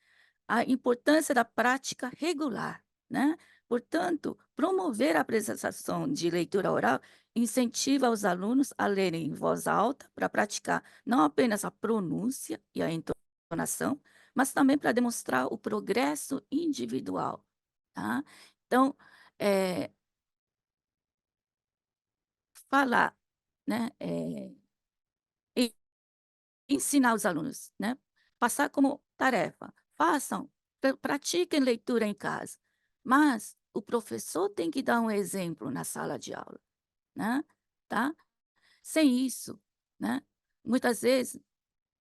a importância da prática regular, né? Portanto, promover a apresentação de leitura oral incentiva os alunos a lerem em voz alta para praticar não apenas a pronúncia e a entonação, mas também para demonstrar o progresso individual, tá? Então, eh, falar, né, e ensinar os alunos, né, passar como tarefa, façam, pratiquem leitura em casa, mas o professor tem que dar um exemplo na sala de aula, né, tá? Sem isso, né, muitas vezes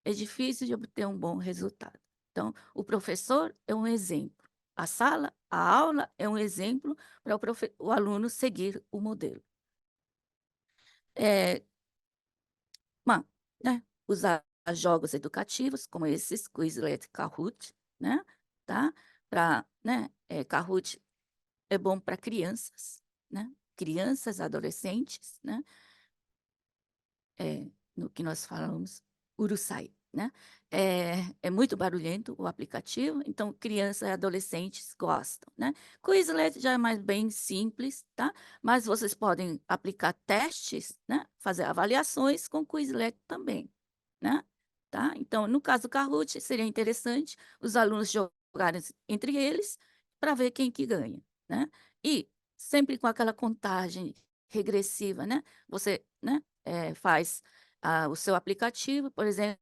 é difícil de obter um bom resultado. Então, o professor é um exemplo, a sala, a aula é um exemplo para o aluno seguir o modelo. Eh, ma né, usar jogos educativos como esses, Quizlet, Kahoot, né, tá, pra, né, Kahoot é bom para crianças, né, crianças, adolescentes, né, no que nós falamos, Urusai, né. É muito barulhento o aplicativo, então crianças e adolescentes gostam, né. Quizlet já é mais bem simples, tá, mas vocês podem aplicar testes, né, fazer avaliações com Quizlet também, né, tá. Então, no caso do Kahoot, seria interessante os alunos jogarem entre eles para ver quem que ganha, né. E sempre com aquela contagem regressiva, né, você, né, faz o seu aplicativo, por exemplo,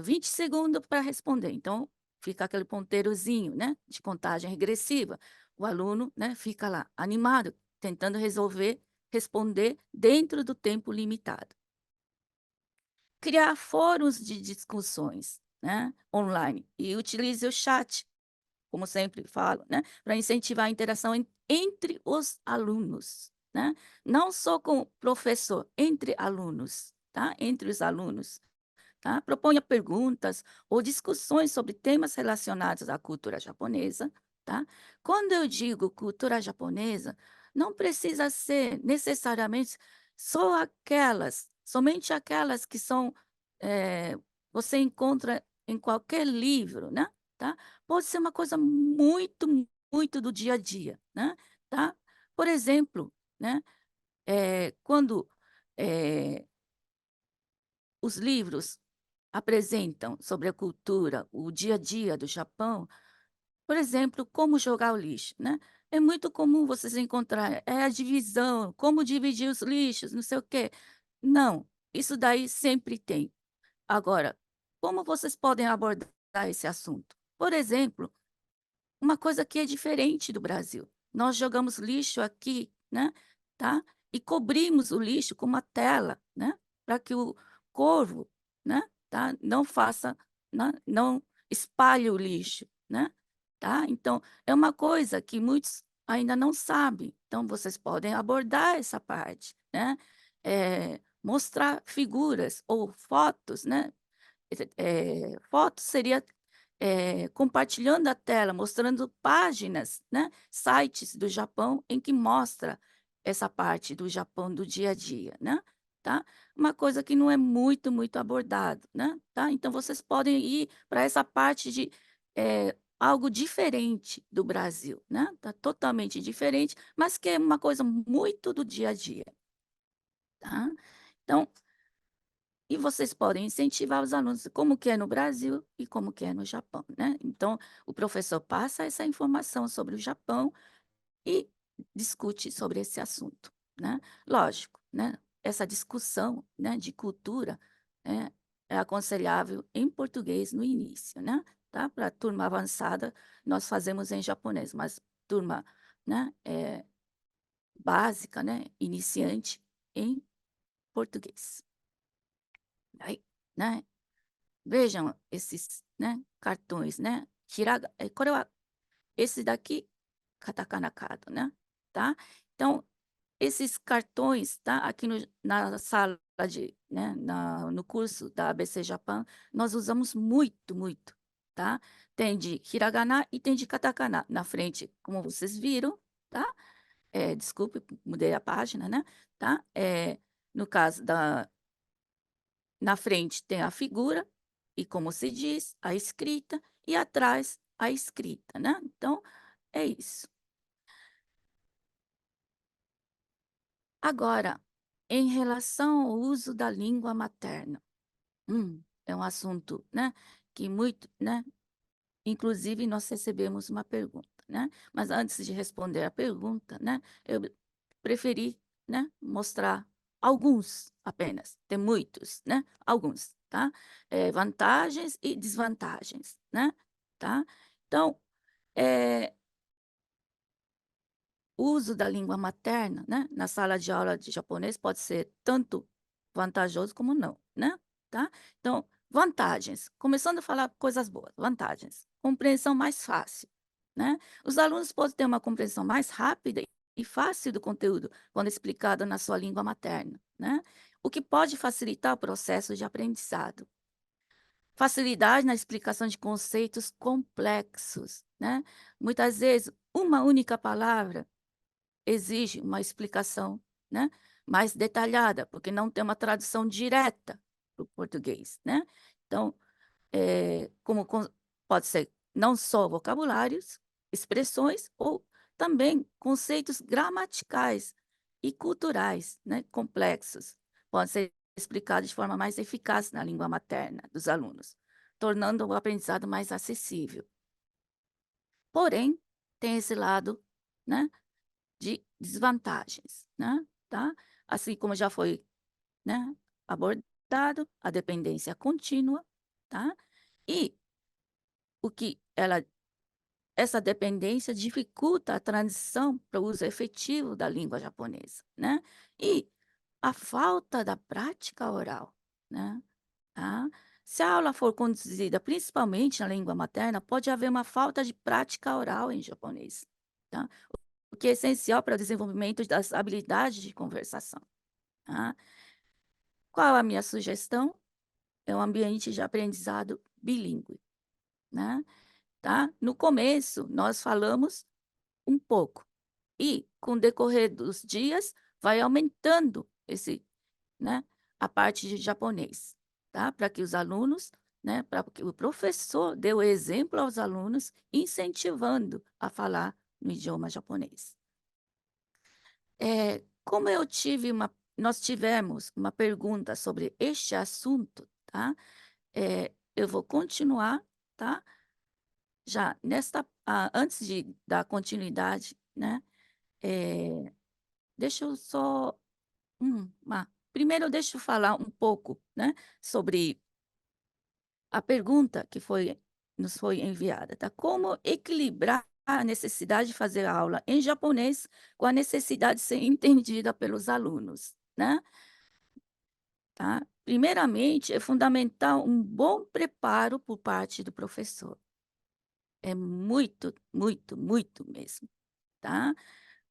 20 segundos para responder. Então, fica aquele ponteirozinho, né, de contagem regressiva. O aluno, né, fica lá animado, tentando responder dentro do tempo limitado. Criar fóruns de discussões, né, online e utilize o chat, como sempre falo, né, para incentivar a interação entre os alunos, né, não só com o professor, entre alunos, tá, entre os alunos, tá. Proponha perguntas ou discussões sobre temas relacionados à cultura japonesa, tá. Quando eu digo cultura japonesa, não precisa ser necessariamente somente aquelas que são, você encontra em qualquer livro, né, tá. Pode ser uma coisa muito, muito do dia a dia, né, tá. Por exemplo, né, quando, eh, os livros apresentam sobre a cultura, o dia a dia do Japão, por exemplo, como jogar o lixo, né. É muito comum vocês encontrar, a divisão, como dividir os lixos, não sei o quê. Não, isso daí sempre tem. Agora, como vocês podem abordar esse assunto? Por exemplo, uma coisa que é diferente do Brasil. Nós jogamos lixo aqui, né, tá? E cobrimos o lixo com uma tela, né, para que o corvo, né, tá, não faça, né, não espalhe o lixo, né, tá? Então, é uma coisa que muitos ainda não sabem. Então, vocês podem abordar essa parte, né? Mostrar figuras ou fotos, né? Foto seria compartilhando a tela, mostrando páginas, né, sites do Japão em que mostra essa parte do Japão do dia a dia, né, tá? Uma coisa que não é muito abordado, né, tá? Então vocês podem ir para essa parte de algo diferente do Brasil, né? Tá totalmente diferente, mas que é uma coisa muito do dia a dia, tá? Então, e vocês podem incentivar os alunos como que é no Brasil e como que é no Japão, né. Então, o professor passa essa informação sobre o Japão e discute sobre esse assunto, né. Lógico, né, essa discussão, né, de cultura, é aconselhável em português no início, né, tá. Para turma avançada, nós fazemos em japonês, mas turma, né, básica, né, iniciante, em português. Aí, né. Vejam esses, né, cartões, né, esse daqui, katakana kado, né, tá. Então, esses cartões, tá, aqui na sala de, né, no curso da ABC Japão, nós usamos muito, tá. Tem de hiragana e tem de katakana. Na frente, como vocês viram, tá. Desculpe, mudei a página, né, tá. No caso da Na frente tem a figura e, como se diz, a escrita, e atrás a escrita, né. Então, é isso. Agora, em relação ao uso da língua materna, é um assunto, né, que muito, né, inclusive nós recebemos uma pergunta, né. Mas antes de responder a pergunta, né, eu preferi, né, mostrar alguns apenas, tem muitos, né, alguns, tá. Vantagens e desvantagens, né, tá. Então, eh, o uso da língua materna, né, na sala de aula de japonês pode ser tanto vantajoso como não, né, tá. Então, vantagens, começando a falar coisas boas, vantagens: compreensão mais fácil, né. Os alunos podem ter uma compreensão mais rápida e fácil do conteúdo quando explicado na sua língua materna, né, o que pode facilitar o processo de aprendizado. Facilidade na explicação de conceitos complexos, né. Muitas vezes, uma única palavra exige uma explicação, né, mais detalhada, porque não tem uma tradução direta para o português, né. Então, como pode ser não só vocabulários, expressões ou também conceitos gramaticais e culturais, né, complexos, podem ser explicados de forma mais eficaz na língua materna dos alunos, tornando o aprendizado mais acessível. Porém, tem esse lado, né, de desvantagens, né, tá? Assim como já foi, né, abordado, a dependência contínua, tá? E o que essa dependência dificulta a transição para o uso efetivo da língua japonesa, né? E a falta da prática oral, né? Tá? Se a aula for conduzida principalmente na língua materna, pode haver uma falta de prática oral em japonês, tá? O que é essencial para o desenvolvimento das habilidades de conversação, tá? Qual a minha sugestão? É um ambiente de aprendizado bilíngue, né, tá? No começo, nós falamos um pouco e, com o decorrer dos dias, vai aumentando né, a parte de japonês, tá? Para que os alunos, né, para que o professor dê o exemplo aos alunos, incentivando a falar no idioma japonês. Como nós tivemos uma pergunta sobre este assunto, tá? Eu vou continuar, tá? Já antes de dar continuidade, né? eh, Deixa eu só, primeiro deixa eu falar um pouco, né? Sobre a pergunta que nos foi enviada, tá? Como equilibrar a necessidade de fazer aula em japonês com a necessidade de ser entendida pelos alunos, né? Tá? Primeiramente, é fundamental um bom preparo por parte do professor. É muito, muito, muito mesmo, tá?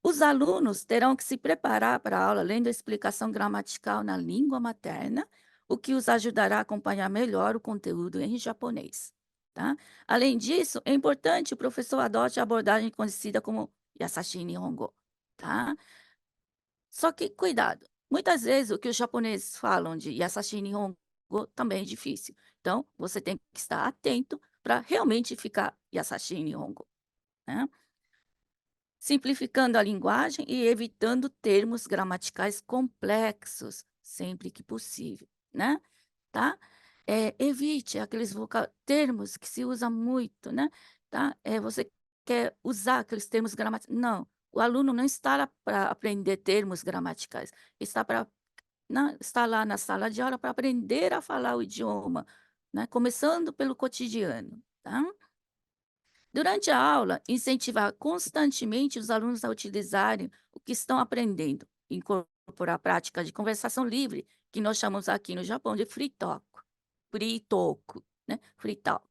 Os alunos terão que se preparar para a aula lendo a explicação gramatical na língua materna, o que os ajudará a acompanhar melhor o conteúdo em japonês, tá? Além disso, é importante o professor adote a abordagem conhecida como Yasashi Nihongo, tá? Só que cuidado, muitas vezes o que os japoneses falam de Yasashi Nihongo também é difícil. Então, você tem que estar atento para realmente ficar Yasashi Nihongo, né? Simplificando a linguagem e evitando termos gramaticais complexos, sempre que possível, né? Tá? Evite aqueles termos que se usa muito, né? Tá? Você quer usar aqueles termos gramaticais. Não, o aluno não está para aprender termos gramaticais, está para está lá na sala de aula para aprender a falar o idioma, né? Começando pelo cotidiano, tá? Durante a aula, incentivar constantemente os alunos a utilizarem o que estão aprendendo, incorporar a prática de conversação livre, que nós chamamos aqui no Japão de free talk, né? Free talk.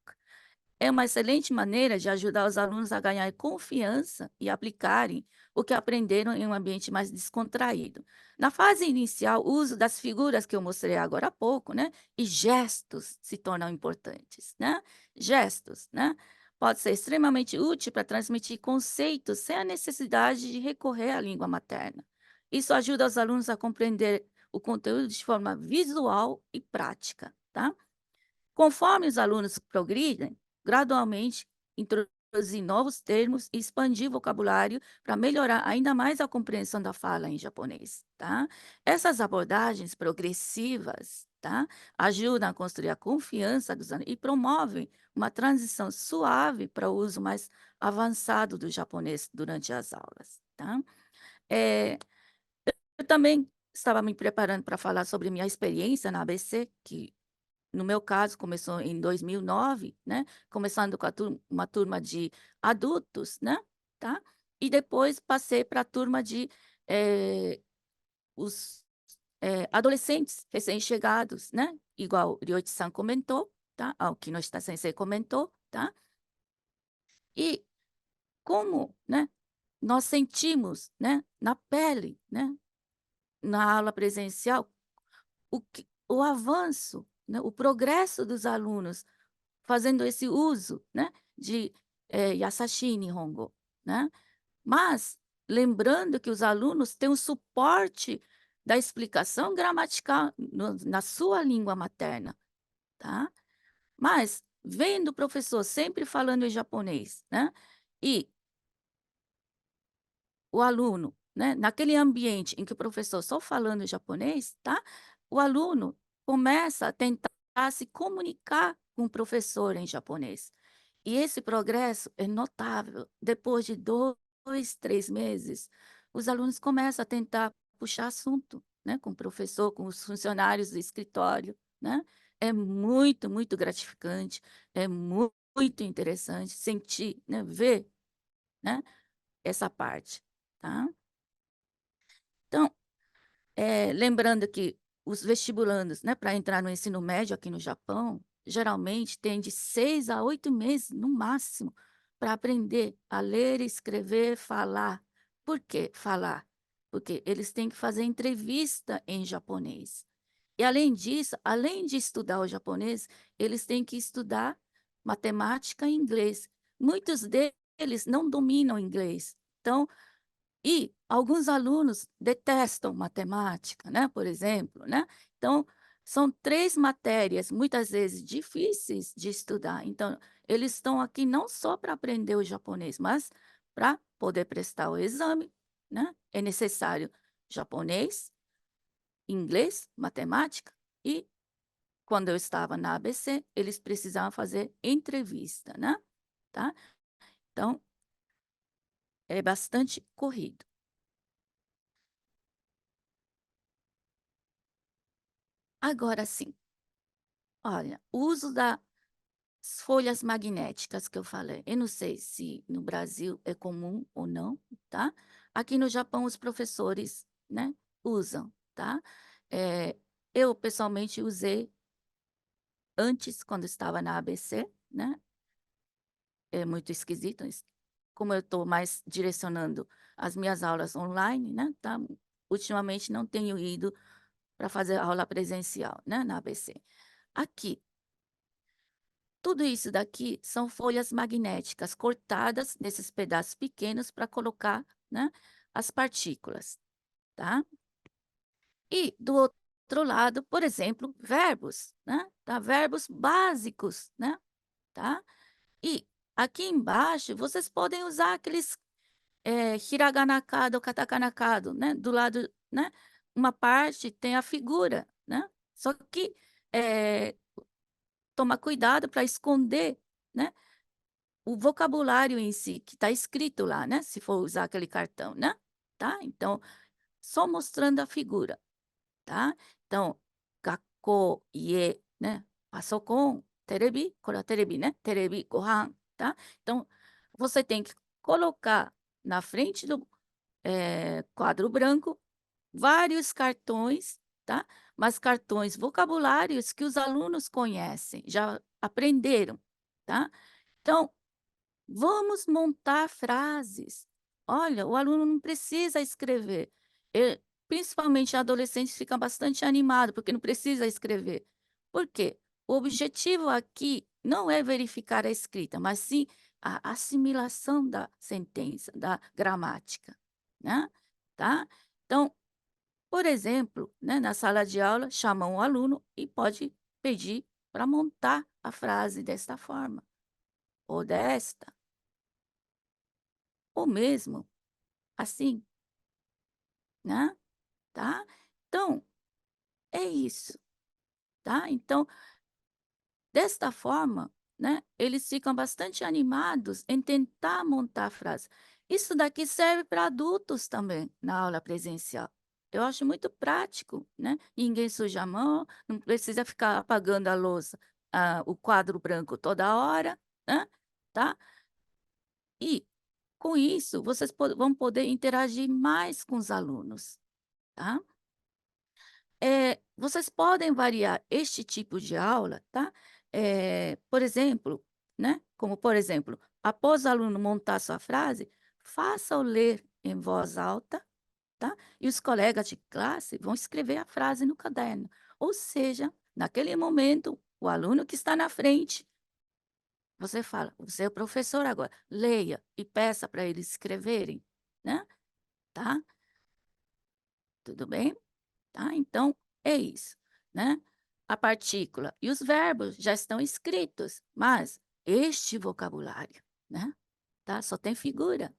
É uma excelente maneira de ajudar os alunos a ganhar confiança e aplicarem o que aprenderam em um ambiente mais descontraído. Na fase inicial, o uso das figuras que eu mostrei agora há pouco, né, e gestos se tornam importantes, né? Gestos, né? Pode ser extremamente útil para transmitir conceitos sem a necessidade de recorrer à língua materna. Isso ajuda os alunos a compreender o conteúdo de forma visual e prática, tá? Conforme os alunos progridem, gradualmente introduzir novos termos e expandir o vocabulário para melhorar ainda mais a compreensão da fala em japonês, tá? Essas abordagens progressivas, tá, ajudam a construir a confiança dos alunos e promovem uma transição suave para o uso mais avançado do japonês durante as aulas, tá? Eh, eu também estava me preparando para falar sobre minha experiência na ABC, que no meu caso, começou em 2009, né, começando com uma turma de adultos, né, tá, e depois passei para a turma de, os, adolescentes recém-chegados, né, igual o Ryoichi-san comentou, tá, o Kinoshita Sensei comentou, tá, e como, né, nós sentimos, né, na pele, né, na aula presencial, o avanço, né, o progresso dos alunos fazendo esse uso, né, de, Yasashi Nihongo, né. Mas lembrando que os alunos têm o suporte da explicação gramatical na sua língua materna, tá. Mas vendo o professor sempre falando em japonês, né, e o aluno, né, naquele ambiente em que o professor só falando japonês, tá, o aluno começa a tentar se comunicar com o professor em japonês. E esse progresso é notável. Depois de 2, 3 meses, os alunos começam a tentar puxar assunto, né, com o professor, com os funcionários do escritório, né. É muito, muito gratificante, é muito interessante sentir, né, ver, né, essa parte, tá. Então, lembrando que os vestibulandos, né, para entrar no ensino médio aqui no Japão, geralmente tem de 6 a 8 meses, no máximo, para aprender a ler, escrever, falar. Por que falar? Porque eles têm que fazer entrevista em japonês. E além disso, além de estudar o japonês, eles têm que estudar matemática e inglês. Muitos deles não dominam inglês. Então, e alguns alunos detestam matemática, né, por exemplo, né. Então, são 3 matérias, muitas vezes difíceis de estudar. Então, eles estão aqui não só para aprender o japonês, mas para poder prestar o exame, né. É necessário japonês, inglês, matemática e, quando eu estava na ABC, eles precisavam fazer entrevista, né, tá. Então, é bastante corrido. Agora sim, olha, o uso da folhas magnéticas que eu falei. Eu não sei se no Brasil é comum ou não, tá? Aqui no Japão os professores, né, usam, tá? Eu pessoalmente usei antes, quando estava na ABC, né? É muito esquisito isso. Como eu estou mais direcionando as minhas aulas online, né? Tá? Ultimamente não tenho ido para fazer aula presencial, né, na ABC. Aqui, tudo isso daqui são folhas magnéticas cortadas nesses pedaços pequenos para colocar, né, as partículas, tá? E do outro lado, por exemplo, verbos, né? Tá? Verbos básicos, né? Tá? E aqui embaixo vocês podem usar aqueles hiragana kado, katakana kado, né? Do lado, né? Uma parte tem a figura, né? Só que toma cuidado para esconder, né? O vocabulário em si, que está escrito lá, né? Se for usar aquele cartão, né? Tá? Então, só mostrando a figura, tá? Então, gakko, ie, né? Pasokon, terebi, kore wa terebi, né? Terebi, gohan, tá? Então, você tem que colocar na frente do quadro branco vários cartões, tá? Mas cartões vocabulários que os alunos conhecem, já aprenderam, tá? Então, vamos montar frases. Olha, o aluno não precisa escrever. Principalmente adolescentes ficam bastante animados, porque não precisa escrever. Por quê? O objetivo aqui não é verificar a escrita, mas sim a assimilação da sentença, da gramática, né? Tá? Então, por exemplo, né, na sala de aula, chamam o aluno e pode pedir para montar a frase desta forma, ou desta, ou mesmo assim, né? Tá? Então, é isso, tá? Então, desta forma, né, eles ficam bastante animados em tentar montar a frase. Isso daqui serve para adultos também, na aula presencial. Eu acho muito prático, né? Ninguém suja a mão, não precisa ficar apagando a louça, o quadro branco toda hora, né? Tá? E, com isso, vocês vão poder interagir mais com os alunos, tá? Vocês podem variar este tipo de aula, tá? Por exemplo, né? Como por exemplo, após o aluno montar sua frase, faça-o ler em voz alta, tá? E os colegas de classe vão escrever a frase no caderno. Ou seja, naquele momento, o aluno que está na frente, você fala, você é o professor agora, leia e peça para eles escreverem, né? Tá? Tudo bem? Tá? Então, é isso, né? A partícula e os verbos já estão escritos, mas este vocabulário, né? Tá? Só tem figura.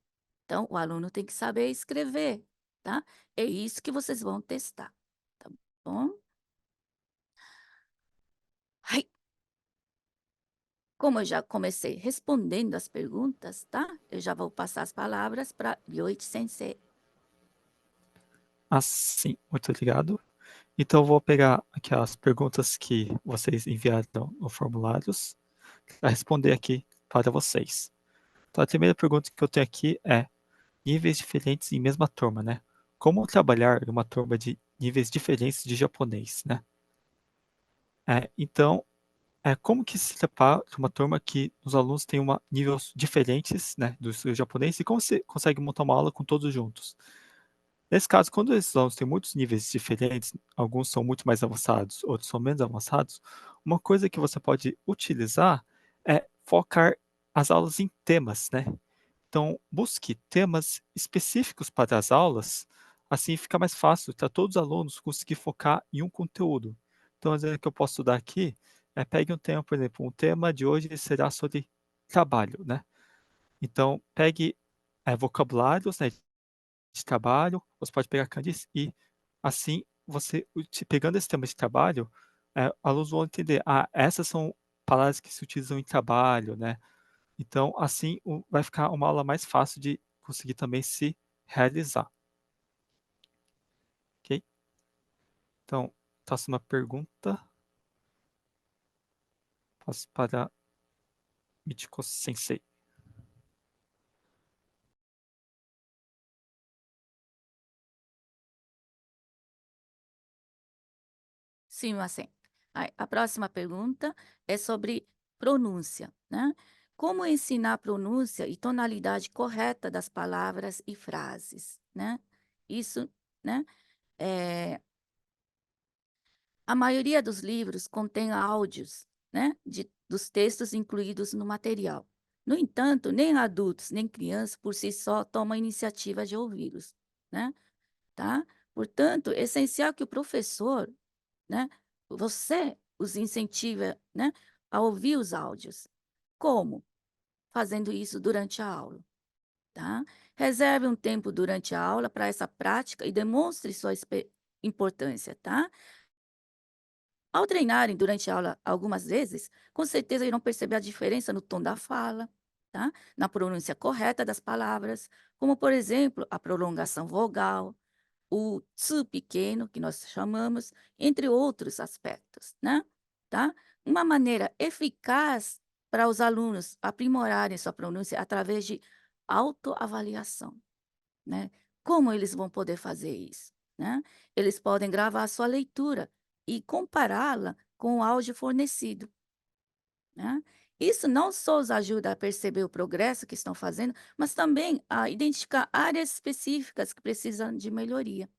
Então, o aluno tem que saber escrever, tá? É isso que vocês vão testar, tá bom? Ai, como eu já comecei respondendo as perguntas, tá? Eu já vou passar as palavras para Ryoichi Sensei. Assim, muito obrigado. Então, eu vou pegar aquelas perguntas que vocês enviaram no formulários para responder aqui para vocês. Então, a primeira pergunta que eu tenho aqui é: níveis diferentes em mesma turma, né? Como trabalhar em uma turma de níveis diferentes de japonês, né? Então, como que se separa de uma turma que os alunos têm níveis diferentes, né, do seu japonês, e como você consegue montar uma aula com todos juntos? Nesse caso, quando esses alunos têm muitos níveis diferentes, alguns são muito mais avançados, outros são menos avançados, uma coisa que você pode utilizar é focar as aulas em temas, né? Então, busque temas específicos para as aulas, assim fica mais fácil para todos os alunos conseguir focar em um conteúdo. Então, o exemplo que eu posso dar aqui pegue um tema, por exemplo, um tema de hoje será sobre trabalho, né? Então, pegue vocabulários, né, de trabalho, você pode pegar kanjis e, assim, você pegando esse tema de trabalho, alunos vão entender, essas são palavras que se utilizam em trabalho, né? Então, assim, vai ficar uma aula mais fácil de conseguir também se realizar, ok? Então, próxima pergunta. Posso para Michiko Sensei. Sim, assim. A próxima pergunta é sobre pronúncia, né? Como ensinar a pronúncia e tonalidade correta das palavras e frases, né? Isso, né? É, a maioria dos livros contém áudios, né, dos textos incluídos no material. No entanto, nem adultos nem crianças por si só tomam a iniciativa de ouvi-los, né? Tá? Portanto, é essencial que o professor, né, você os incentive, né, a ouvir os áudios. Como? Fazendo isso durante a aula, tá? Reserve um tempo durante a aula para essa prática e demonstre sua importância, tá? Ao treinarem durante a aula algumas vezes, com certeza irão perceber a diferença no tom da fala, tá? Na pronúncia correta das palavras, como, por exemplo, a prolongação vogal, o tsu pequeno, que nós chamamos, entre outros aspectos, né? Tá? Uma maneira eficaz para os alunos aprimorarem sua pronúncia através de autoavaliação, né? Como eles vão poder fazer isso, né? Eles podem gravar a sua leitura e compará-la com o áudio fornecido, né? Isso não só os ajuda a perceber o progresso que estão fazendo, mas também a identificar áreas específicas que precisam de melhoria,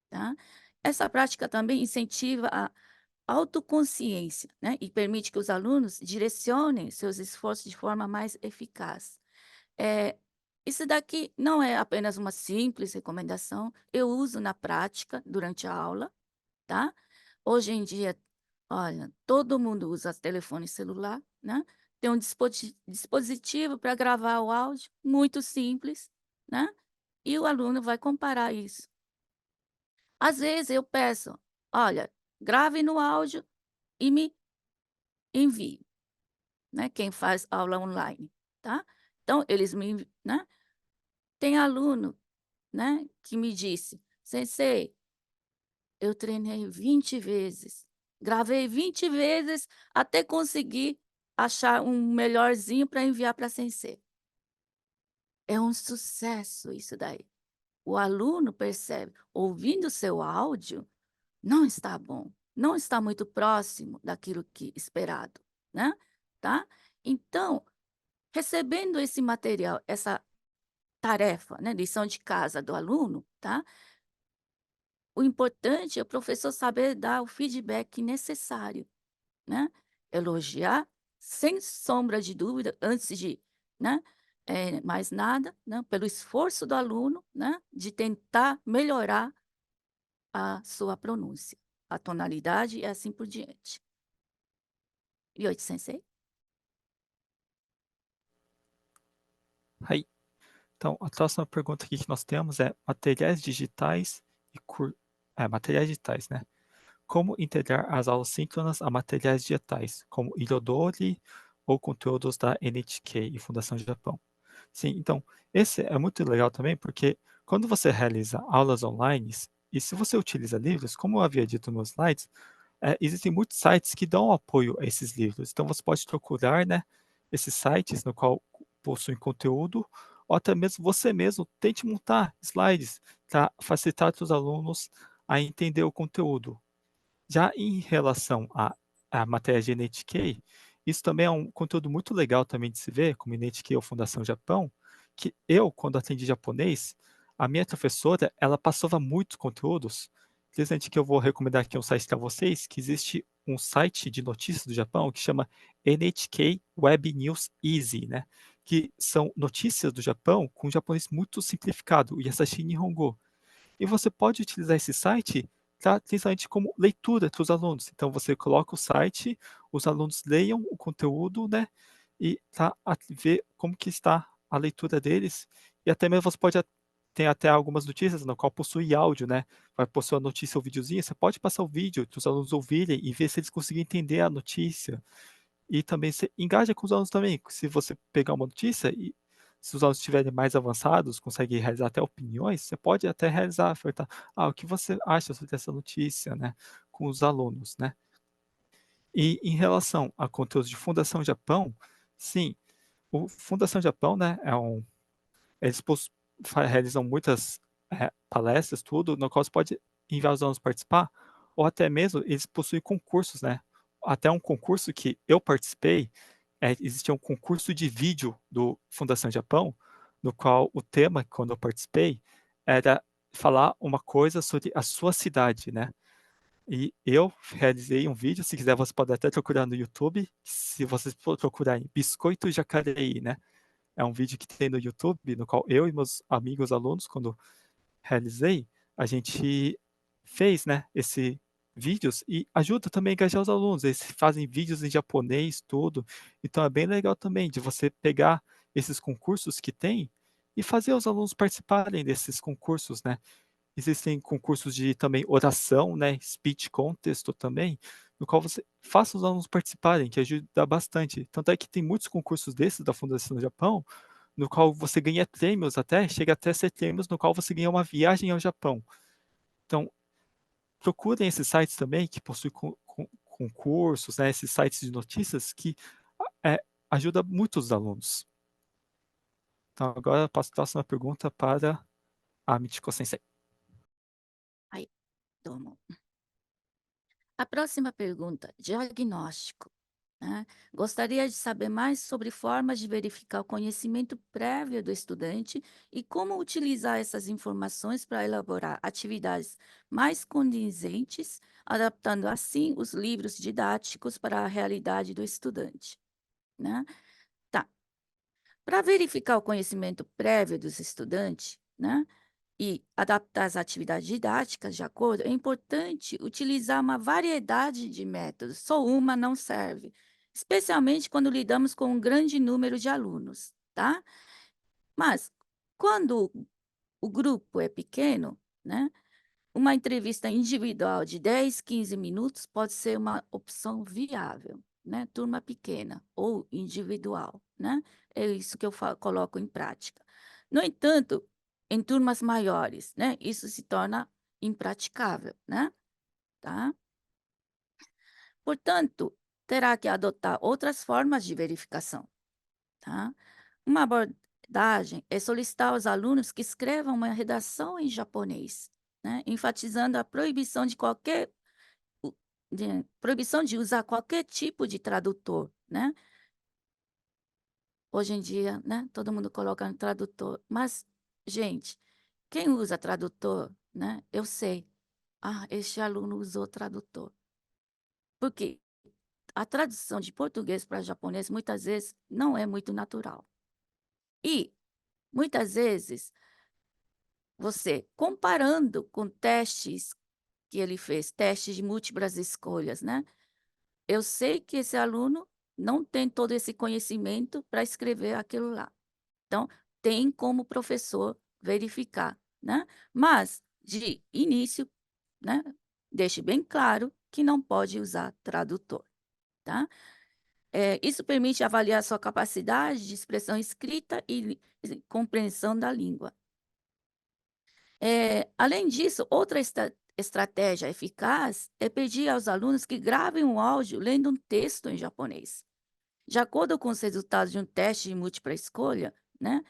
tá? Essa prática também incentiva a autoconsciência, né? E permite que os alunos direcionem seus esforços de forma mais eficaz. É, isso daqui não é apenas uma simples recomendação, eu uso na prática durante a aula, tá? Hoje em dia, olha, todo mundo usa telefone celular, né? Tem um dispositivo para gravar o áudio, muito simples, né? E o aluno vai comparar isso. Às vezes eu peço, olha, grave no áudio e me envie, né? Quem faz aula online, tá? Então, eles né? Tem aluno, né, que me disse: "Sensei, eu treinei 20 vezes, gravei 20 vezes até conseguir achar um melhorzinho para enviar para a sensei". É um sucesso isso daí. O aluno percebe, ouvindo o seu áudio, não está bom, não está muito próximo daquilo que esperado, né, tá. Então, recebendo esse material, essa tarefa, né, lição de casa do aluno, tá, o importante é o professor saber dar o feedback necessário, né? Elogiar sem sombra de dúvida, antes de, né? Mais nada, né? Pelo esforço do aluno, né? De tentar melhorar a sua pronúncia, a tonalidade e assim por diante. Yoichi Sensei? Aí. Então, a próxima pergunta aqui que nós temos é materiais digitais materiais digitais, né? Como integrar as aulas síncronas a materiais digitais, como Irodori ou conteúdos da NHK e Fundação Japão? Sim, então, esse é muito legal também, porque quando você realiza aulas online, e se você utiliza livros, como eu havia dito nos slides, existem muitos sites que dão apoio a esses livros. Então, você pode procurar, né, esses sites no qual possuem conteúdo, ou até mesmo você mesmo tente montar slides para facilitar os alunos a entender o conteúdo. Já em relação à matéria de NHK, isso também é um conteúdo muito legal também de se ver, como NHK ou Fundação Japão, que eu, quando atendi japonês, a minha professora, ela passava muitos conteúdos. Interessante que eu vou recomendar aqui um site para vocês, que existe um site de notícias do Japão que chama NHK Web News Easy, né? Que são notícias do Japão com japonês muito simplificado, o Yasashi Nihongo. E você pode utilizar esse site principalmente como leitura para os alunos. Então, você coloca o site, os alunos leiam o conteúdo, né? E ver como que está a leitura deles. E até mesmo você pode tem até algumas notícias no qual possui áudio, né? Vai possuir a notícia ou videozinho, você pode passar o vídeo para os alunos ouvirem e ver se eles conseguem entender a notícia. E também você engaja com os alunos também. Se você pegar uma notícia e se os alunos estiverem mais avançados, conseguem realizar até opiniões, você pode até realizar, ofertar, o que você acha sobre essa notícia, né, com os alunos, né? E em relação a conteúdos de Fundação Japão, Sim, o Fundação Japão, né, eles realizam muitas palestras, tudo, no qual você pode enviar os alunos participar, ou até mesmo eles possuem concursos, né? Até um concurso que eu participei, existia um concurso de vídeo do Fundação Japão, no qual o tema, quando eu participei, era falar uma coisa sobre a sua cidade, né? E eu realizei um vídeo, se quiser você pode até procurar no YouTube, se vocês procurarem Biscoito Jacareí, né? É um vídeo que tem no YouTube, no qual eu e meus amigos alunos, quando realizei, a gente fez, né, esse vídeos e ajuda também a engajar os alunos. Eles fazem vídeos em japonês, tudo. Então é bem legal também de você pegar esses concursos que tem e fazer os alunos participarem desses concursos, né? Existem concursos de também oração, né, speech contest também, no qual você faça os alunos participarem, que ajuda bastante. Tanto é que tem muitos concursos desses da Fundação do Japão, no qual você ganha prêmios até, chega até a ser prêmios, no qual você ganha uma viagem ao Japão. Então, procurem esses sites também que possuem concursos, né, esses sites de notícias que ajuda muito os alunos. Então, agora eu passo a próxima pergunta para a Michiko Sensei. Aí, tomo. A próxima pergunta, diagnóstico, né? Gostaria de saber mais sobre formas de verificar o conhecimento prévio do estudante e como utilizar essas informações para elaborar atividades mais condizentes, adaptando assim os livros didáticos para a realidade do estudante, né? Tá. Para verificar o conhecimento prévio dos estudantes, né? E adaptar as atividades didáticas de acordo, é importante utilizar uma variedade de métodos. Só uma não serve, especialmente quando lidamos com um grande número de alunos, tá? Mas quando o grupo é pequeno, né? Uma entrevista individual de 10, 15 minutos pode ser uma opção viável, né? Turma pequena ou individual, né? É isso que eu coloco em prática. No entanto, em turmas maiores, né? Isso se torna impraticável, né? Tá? Portanto, terá que adotar outras formas de verificação, tá? Uma abordagem é solicitar aos alunos que escrevam uma redação em japonês, né? Enfatizando a proibição de proibição de usar qualquer tipo de tradutor, né? Hoje em dia, né, todo mundo coloca no tradutor, mas, gente, quem usa tradutor, né? Eu sei. Ah, este aluno usou tradutor. Porque a tradução de português para japonês muitas vezes não é muito natural. E muitas vezes você comparando com testes que ele fez, testes de múltiplas escolhas, né? Eu sei que esse aluno não tem todo esse conhecimento para escrever aquilo lá. Então, tem como professor verificar, né? Mas, de início, né, deixe bem claro que não pode usar tradutor, tá? Isso permite avaliar sua capacidade de expressão escrita e compreensão da língua. Além disso, outra estratégia eficaz é pedir aos alunos que gravem um áudio lendo um texto em japonês. De acordo com os resultados de um teste de múltipla escolha, né?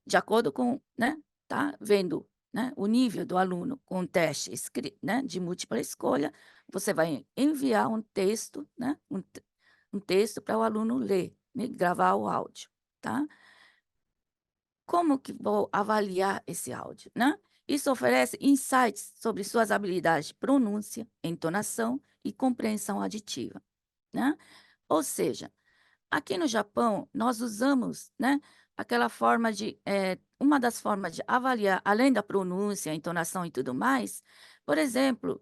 De acordo com, né? Tá vendo, né? O nível do aluno com o teste né? De múltipla escolha, você vai enviar um texto, né? Um texto para o aluno ler, né? Gravar o áudio, tá? Como que vou avaliar esse áudio, né? Isso oferece insights sobre suas habilidades de pronúncia, entonação e compreensão aditiva, né? Ou seja, aqui no Japão, nós usamos, né, aquela forma uma das formas de avaliar, além da pronúncia, entonação e tudo mais, por exemplo,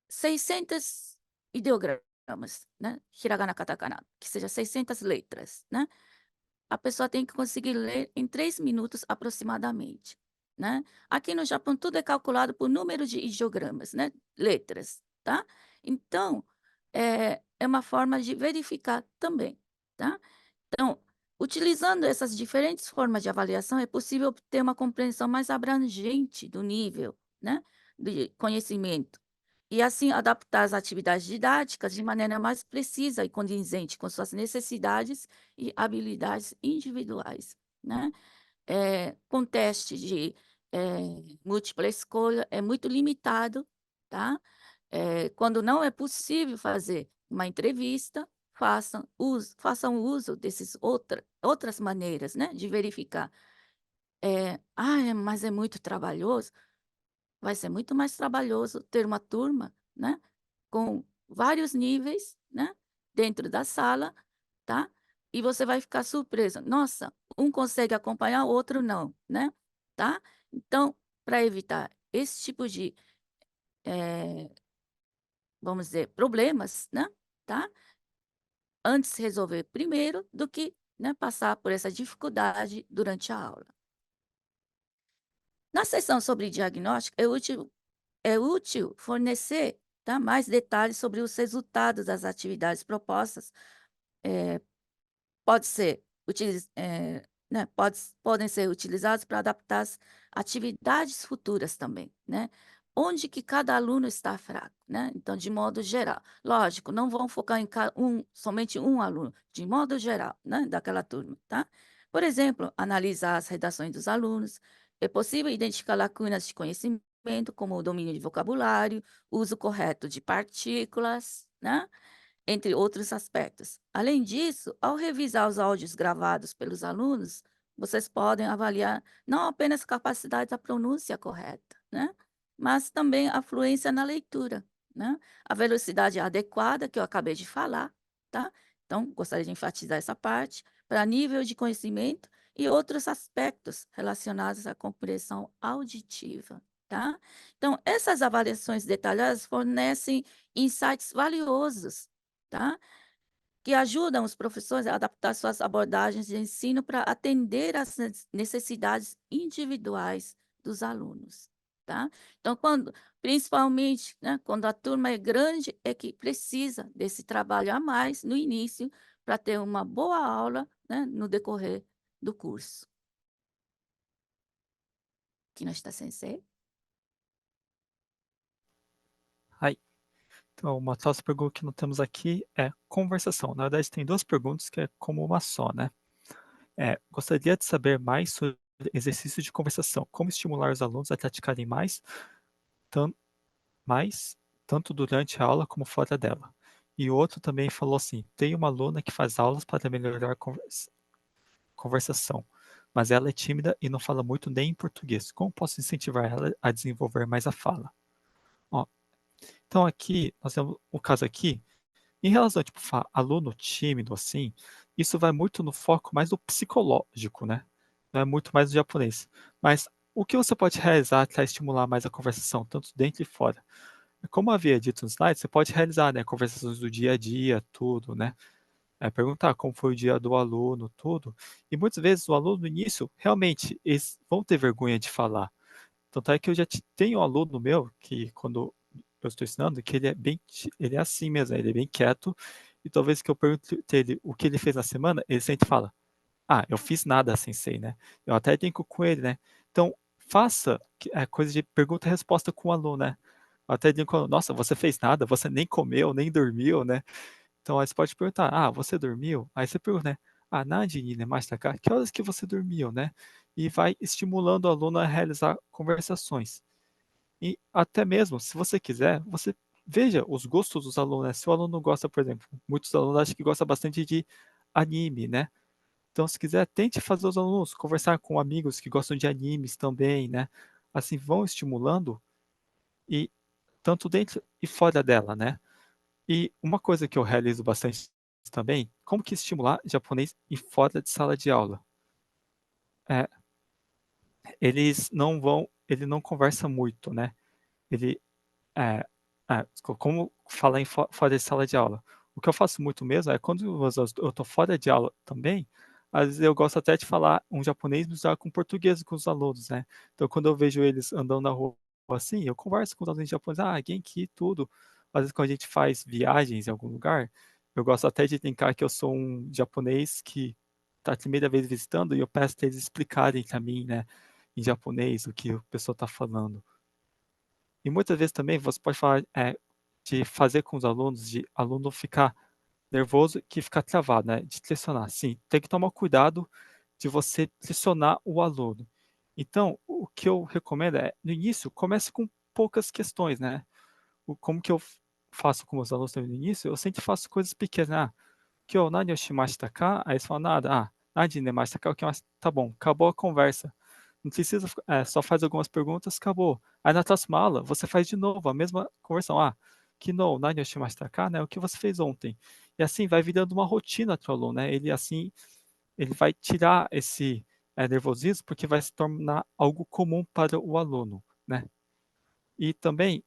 600 ideogramas, né? Hiragana, katakana, que seja 600 letras, né? A pessoa tem que conseguir ler em 3 minutos aproximadamente, né? Aqui no Japão, tudo é calculado por número de ideogramas, né? Letras, tá? Então, é uma forma de verificar também, tá? Então, utilizando essas diferentes formas de avaliação, é possível obter uma compreensão mais abrangente do nível, né? De conhecimento e assim adaptar as atividades didáticas de maneira mais precisa e condizente com suas necessidades e habilidades individuais, né? Com teste de múltipla escolha é muito limitado, tá? Quando não é possível fazer uma entrevista, façam uso desses outras maneiras, né, de verificar. Mas é muito trabalhoso. Vai ser muito mais trabalhoso ter uma turma, né, com vários níveis, né, dentro da sala, tá? E você vai ficar surpresa. Nossa, um consegue acompanhar, o outro não, né? Tá? Então, para evitar esse tipo de, eh, vamos dizer, problemas, né? Tá? Antes resolver primeiro do que, né, passar por essa dificuldade durante a aula. Na sessão sobre diagnóstico, é útil fornecer, tá, mais detalhes sobre os resultados das atividades propostas. eh, Pode ser né, podem ser utilizados para adaptar as atividades futuras também, né. Onde que cada aluno está fraco, né, então de modo geral. Lógico, não vão focar em somente um aluno, de modo geral, né, daquela turma, tá. Por exemplo, analisar as redações dos alunos, é possível identificar lacunas de conhecimento, como o domínio de vocabulário, uso correto de partículas, né, entre outros aspectos. Além disso, ao revisar os áudios gravados pelos alunos, vocês podem avaliar não apenas a capacidade da pronúncia correta, né, mas também a fluência na leitura, né, a velocidade adequada que eu acabei de falar, tá? Então, gostaria de enfatizar essa parte, para nível de conhecimento e outros aspectos relacionados à compreensão auditiva, tá? Então, essas avaliações detalhadas fornecem insights valiosos, tá? Que ajudam os professores a adaptar suas abordagens de ensino para atender às necessidades individuais dos alunos, tá? Então, principalmente, né, quando a turma é grande, é que precisa desse trabalho a mais no início para ter uma boa aula, né, no decorrer do curso. Kinoshita Sensei? Aí, então, uma próxima pergunta que nós temos aqui é conversação. Na verdade, tem duas perguntas que é como uma só, né? Gostaria de saber mais sobre exercício de conversação. Como estimular os alunos a praticarem tan- mais, tanto durante a aula como fora dela. E o outro também falou assim: tem uma aluna que faz aulas para melhorar a conversação, mas ela é tímida e não fala muito nem em português. Como posso incentivar ela a desenvolver mais a fala? Ó, então aqui, nós temos o caso aqui, em relação a tipo, aluno tímido, assim, isso vai muito no foco mais do psicológico, né? Não é muito mais do japonês. Mas o que você pode realizar para estimular mais a conversação, tanto dentro e fora? Como havia dito no slide, você pode realizar, né, conversações do dia a dia, tudo, né? Perguntar como foi o dia do aluno, tudo. E muitas vezes o aluno no início, realmente, eles vão ter vergonha de falar. Tanto é que eu já tenho um aluno meu que quando eu estou ensinando, que ele é ele é assim mesmo, ele é bem quieto. E talvez que eu pergunte ele o que ele fez na semana, ele sempre fala: "Ah, eu fiz nada, sensei, né?" Eu até brinco com ele, né? Então, faça coisa de pergunta e resposta com o aluno, né? Eu até brinco com o aluno: "Nossa, você fez nada, você nem comeu, nem dormiu, né?" Então, aí você pode perguntar: "Ah, você dormiu?" Aí você pergunta, né? "Ah, Nadine, né, mais cá, que horas que você dormiu, né?" E vai estimulando o aluno a realizar conversações. E até mesmo, se você quiser, você veja os gostos dos alunos, né? Se o aluno gosta, por exemplo, muitos alunos acham que gosta bastante de anime, né? Então, se quiser, tente fazer os alunos conversar com amigos que gostam de animes também, né? Assim, vão estimulando e tanto dentro e fora dela, né? E uma coisa que eu realizo bastante também, como que estimular japonês e fora de sala de aula? É, ele não conversa muito, né? Ele É, como falar fora de sala de aula. O que eu faço muito mesmo é quando eu estou fora de aula também, às vezes eu gosto até de falar um japonês misturar com português com os alunos, né? Então, quando eu vejo eles andando na rua assim, eu converso com os alunos japoneses, Genki, tudo. Às vezes, quando a gente faz viagens em algum lugar, eu gosto até de brincar que eu sou um japonês que está a primeira vez visitando e eu peço para eles explicarem para mim, né, em japonês o que a pessoa está falando. E muitas vezes também você pode falar de fazer com os alunos, de aluno ficar nervoso que ficar travado, né, de pressionar. Sim, tem que tomar cuidado de você pressionar o aluno. Então, o que eu recomendo é, no início, comece com poucas questões, né. Como que eu faço com os alunos também no início, eu sempre faço coisas pequenas, né, "Kyo, nani o shimashita ka?" Aí eles falam: "Nada." "Ah, nani nemashita ka?" "O que mais?" "Tá bom." Acabou a conversa. Não precisa só faz algumas perguntas, acabou. Aí na próxima aula, você faz de novo a mesma conversão. "Ah, Kino, nani o shimashita ka?" Né, "O que você fez ontem?" E assim vai virando uma rotina para o aluno, né, ele assim, ele vai tirar esse, nervosismo, porque vai se tornar algo comum para o aluno, né. E também,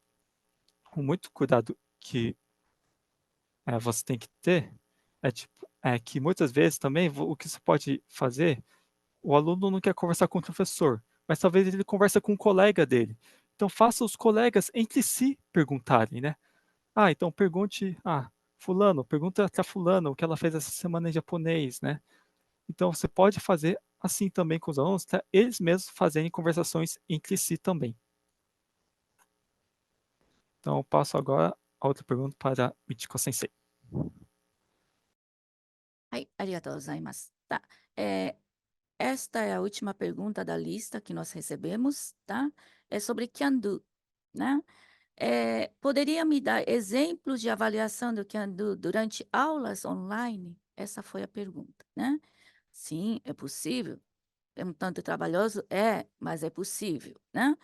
com muito cuidado que você tem que ter, tipo, que muitas vezes também o que você pode fazer, o aluno não quer conversar com o professor, mas talvez ele conversa com um colega dele. Então faça os colegas entre si perguntarem, né. "Ah, então pergunte, fulano, pergunta para fulana o que ela fez essa semana em japonês", né. Então você pode fazer assim também com os alunos, pra eles mesmos fazerem conversações entre si também. Então eu passo agora a outra pergunta para Michiko Sensei. はい、ありがとうございます。tá? Esta é a última pergunta da lista que nós recebemos, tá? É sobre Can Do, né? Poderia me dar exemplos de avaliação do Can Do durante aulas online? Essa foi a pergunta, né? Sim, é possível. É um tanto trabalhoso? É, mas é possível, né?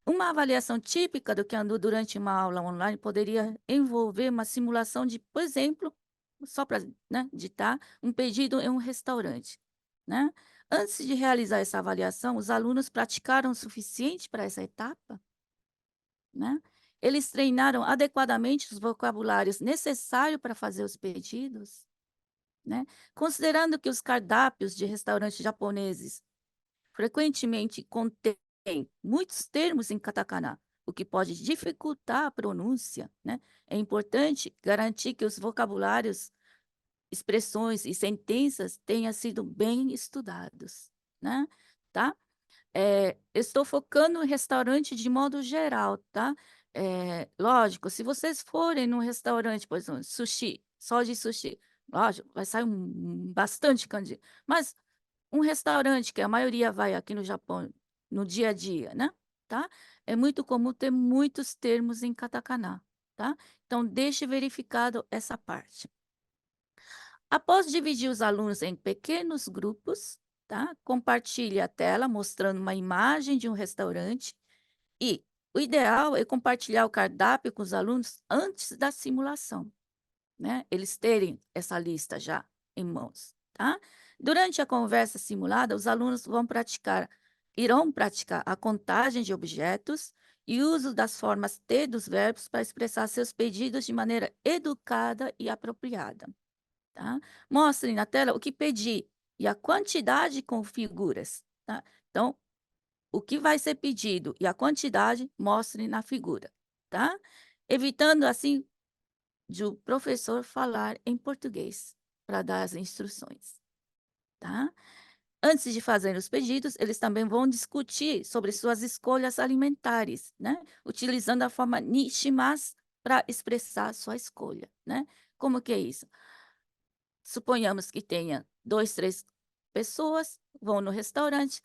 Uma avaliação típica do Can Do durante uma aula online poderia envolver uma simulação de, por exemplo, só para, né, ditar, um pedido em um restaurante, né? Antes de realizar essa avaliação, os alunos praticaram o suficiente para essa etapa, né? Eles treinaram adequadamente os vocabulários necessários para fazer os pedidos, né? Considerando que os cardápios de restaurantes japoneses frequentemente contém muitos termos em katakana, o que pode dificultar a pronúncia, né? É importante garantir que os vocabulários, expressões e sentenças tenham sido bem estudados, né? Tá? Estou focando no restaurante de modo geral, tá? Lógico, se vocês forem num restaurante, por exemplo, sushi, só de sushi, lógico, vai sair bastante kanji, mas um restaurante que a maioria vai aqui no Japão no dia a dia, né, tá? É muito comum ter muitos termos em katakana, tá? Então deixe verificado essa parte. Após dividir os alunos em pequenos grupos, tá? Compartilhe a tela mostrando uma imagem de um restaurante e o ideal é compartilhar o cardápio com os alunos antes da simulação, né? Eles terem essa lista já em mãos, tá? Durante a conversa simulada, os alunos irão praticar a contagem de objetos e uso das formas T dos verbos para expressar seus pedidos de maneira educada e apropriada, tá? Mostrem na tela o que pedir e a quantidade com figuras, tá? Então, o que vai ser pedido e a quantidade, mostrem na figura, tá? Evitando, assim, de o professor falar em português para dar as instruções, tá? Antes de fazer os pedidos, eles também vão discutir sobre suas escolhas alimentares, né? Utilizando a forma nishimasu para expressar sua escolha, né? Como que é isso? Suponhamos que tenha 2, 3 pessoas, vão no restaurante,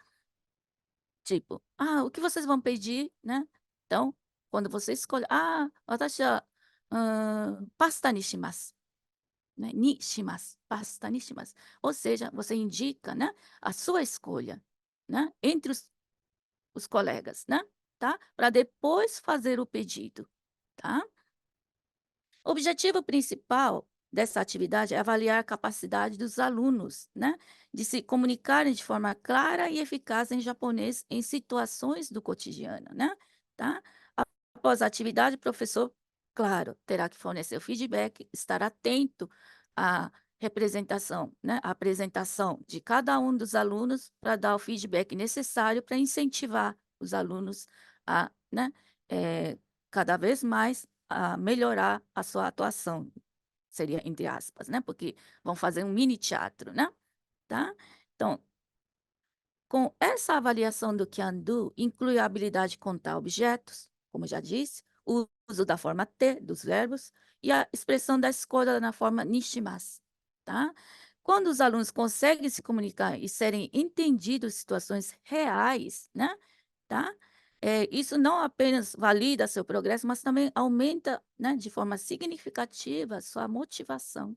tipo, o que vocês vão pedir, né? Então, quando você escolhe, watashi wa, pasta ni shimasu. Né, ni shimasu, pasta ni shimasu. Ou seja, você indica, né, a sua escolha, né, entre os colegas, né, tá? Para depois fazer o pedido, tá? O objetivo principal dessa atividade é avaliar a capacidade dos alunos, né, de se comunicarem de forma clara e eficaz em japonês em situações do cotidiano, né, tá? Após a atividade, o professor, claro, terá que fornecer o feedback, estar atento à representação, né, à apresentação de cada um dos alunos para dar o feedback necessário para incentivar os alunos a, né, cada vez mais a melhorar a sua atuação, seria entre aspas, né, porque vão fazer um mini teatro, né, tá? Então, com essa avaliação do Can-Do, inclui a habilidade de contar objetos, como já disse, o uso da forma te dos verbos e a expressão da escolha na forma nishimasu, tá? Quando os alunos conseguem se comunicar e serem entendidos em situações reais, né, tá? Isso não apenas valida seu progresso, mas também aumenta, né, de forma significativa sua motivação.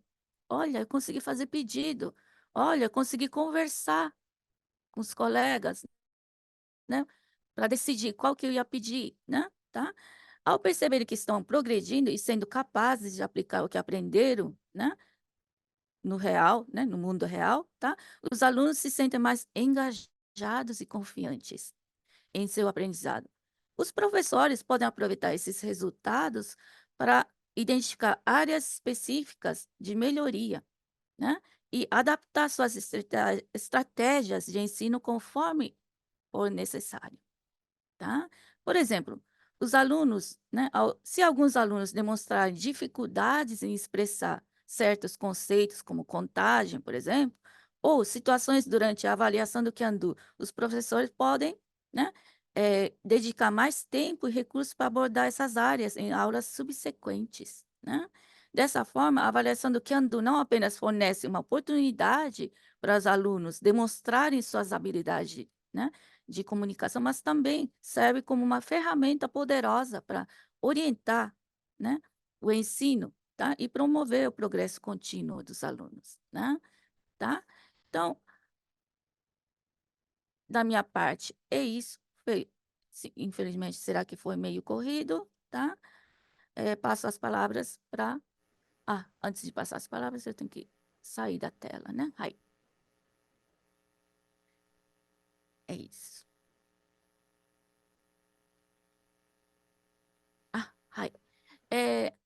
Olha, eu consegui fazer pedido. Olha, eu consegui conversar com os colegas, né, para decidir qual que eu ia pedir, né, tá? Ao perceberem que estão progredindo e sendo capazes de aplicar o que aprenderam, né, no real, né, no mundo real, tá? Os alunos se sentem mais engajados e confiantes em seu aprendizado. Os professores podem aproveitar esses resultados para identificar áreas específicas de melhoria, né? E adaptar suas estratégias de ensino conforme for necessário, tá? Por exemplo, os alunos, né, se alguns alunos demonstrarem dificuldades em expressar certos conceitos, como contagem, por exemplo, ou situações durante a avaliação do Kendo, os professores podem, né, dedicar mais tempo e recursos para abordar essas áreas em aulas subsequentes, né? Dessa forma, a avaliação do Kendo não apenas fornece uma oportunidade para os alunos demonstrarem suas habilidades, né, de comunicação, mas também serve como uma ferramenta poderosa para orientar, né, o ensino, tá? E promover o progresso contínuo dos alunos, né? Tá? Então, da minha parte, é isso. Infelizmente, será que foi meio corrido, tá? Passo as palavras para... antes de passar as palavras, eu tenho que sair da tela, né? Aí. É isso. Aí.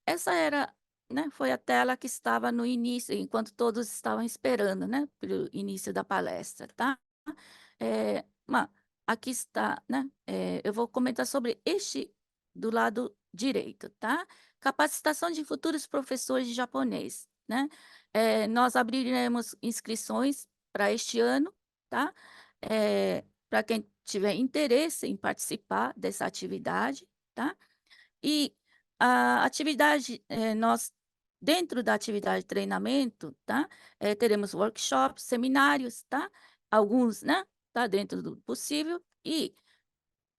Essa era, né, foi a tela que estava no início, enquanto todos estavam esperando, né, pelo início da palestra, tá? Aqui está, né? Eu vou comentar sobre este do lado direito, tá? Capacitação de futuros professores de japonês, né? Nós abriremos inscrições para este ano, tá? Para quem tiver interesse em participar dessa atividade, tá? E a atividade, dentro da atividade de treinamento, tá? Teremos workshops, seminários, tá? Alguns, né? Tá dentro do possível. E,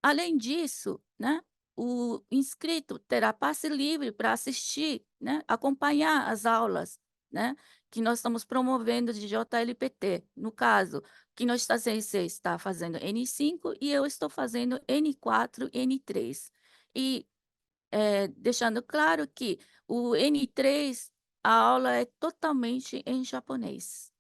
além disso, né? O inscrito terá passe livre para assistir, né? Acompanhar as aulas, né? Que nós estamos promovendo de JLPT. No caso, Kinoshita Sensei está fazendo N5 e eu estou fazendo N4 e N3. E deixando claro que o N3, a aula é totalmente em japonês,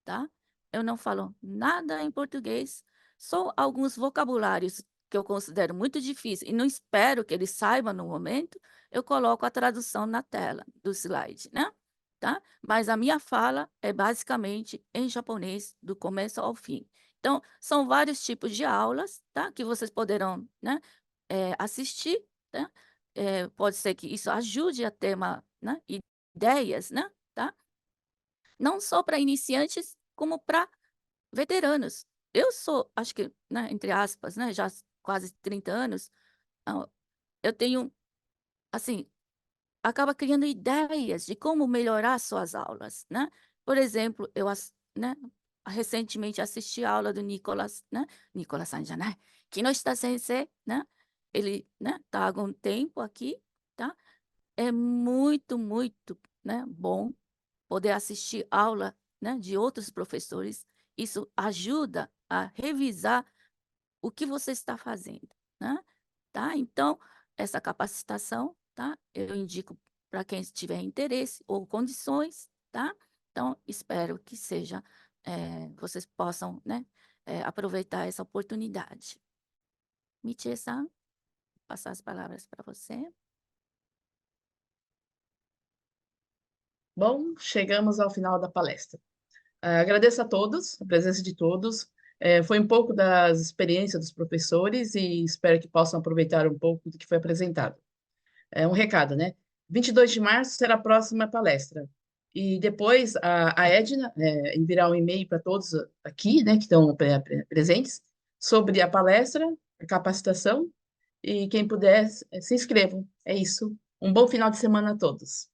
tá? Eu não falo nada em português, só alguns vocabulários que eu considero muito difíceis e não espero que eles saibam no momento, eu coloco a tradução na tela do slide, né? Tá? Mas a minha fala é basicamente em japonês, do começo ao fim. Então, são vários tipos de aulas, tá? Que vocês poderão, né, assistir, tá? Pode ser que isso ajude a ter né, ideias, né? Tá? Não só para iniciantes, como para veteranos. Eu sou, acho que, né, entre aspas, né, já quase 30 anos, eu tenho, assim, acaba criando ideias de como melhorar suas aulas, né? Por exemplo, né, recentemente assisti a aula do Nicolas, né? Nicolas-san já, né? Kinoshita Sensei, né? Ele, né, tá há algum tempo aqui, tá? É muito, muito, né, bom poder assistir aula, né, de outros professores. Isso ajuda a revisar o que você está fazendo, né? Tá? Então, essa capacitação, tá? Eu indico para quem tiver interesse ou condições, tá? Então, espero que seja, vocês possam, né, aproveitar essa oportunidade. Michie-san, passar as palavras para você. Bom, chegamos ao final da palestra. Agradeço a todos, a presença de todos. Foi um pouco das experiências dos professores e espero que possam aproveitar um pouco do que foi apresentado. Um recado, né? 22 de março será a próxima palestra. E depois a Edna enviará um e-mail para todos aqui, né, que estão presentes, sobre a palestra, a capacitação e quem puder, se inscrevam. É isso. Um bom final de semana a todos.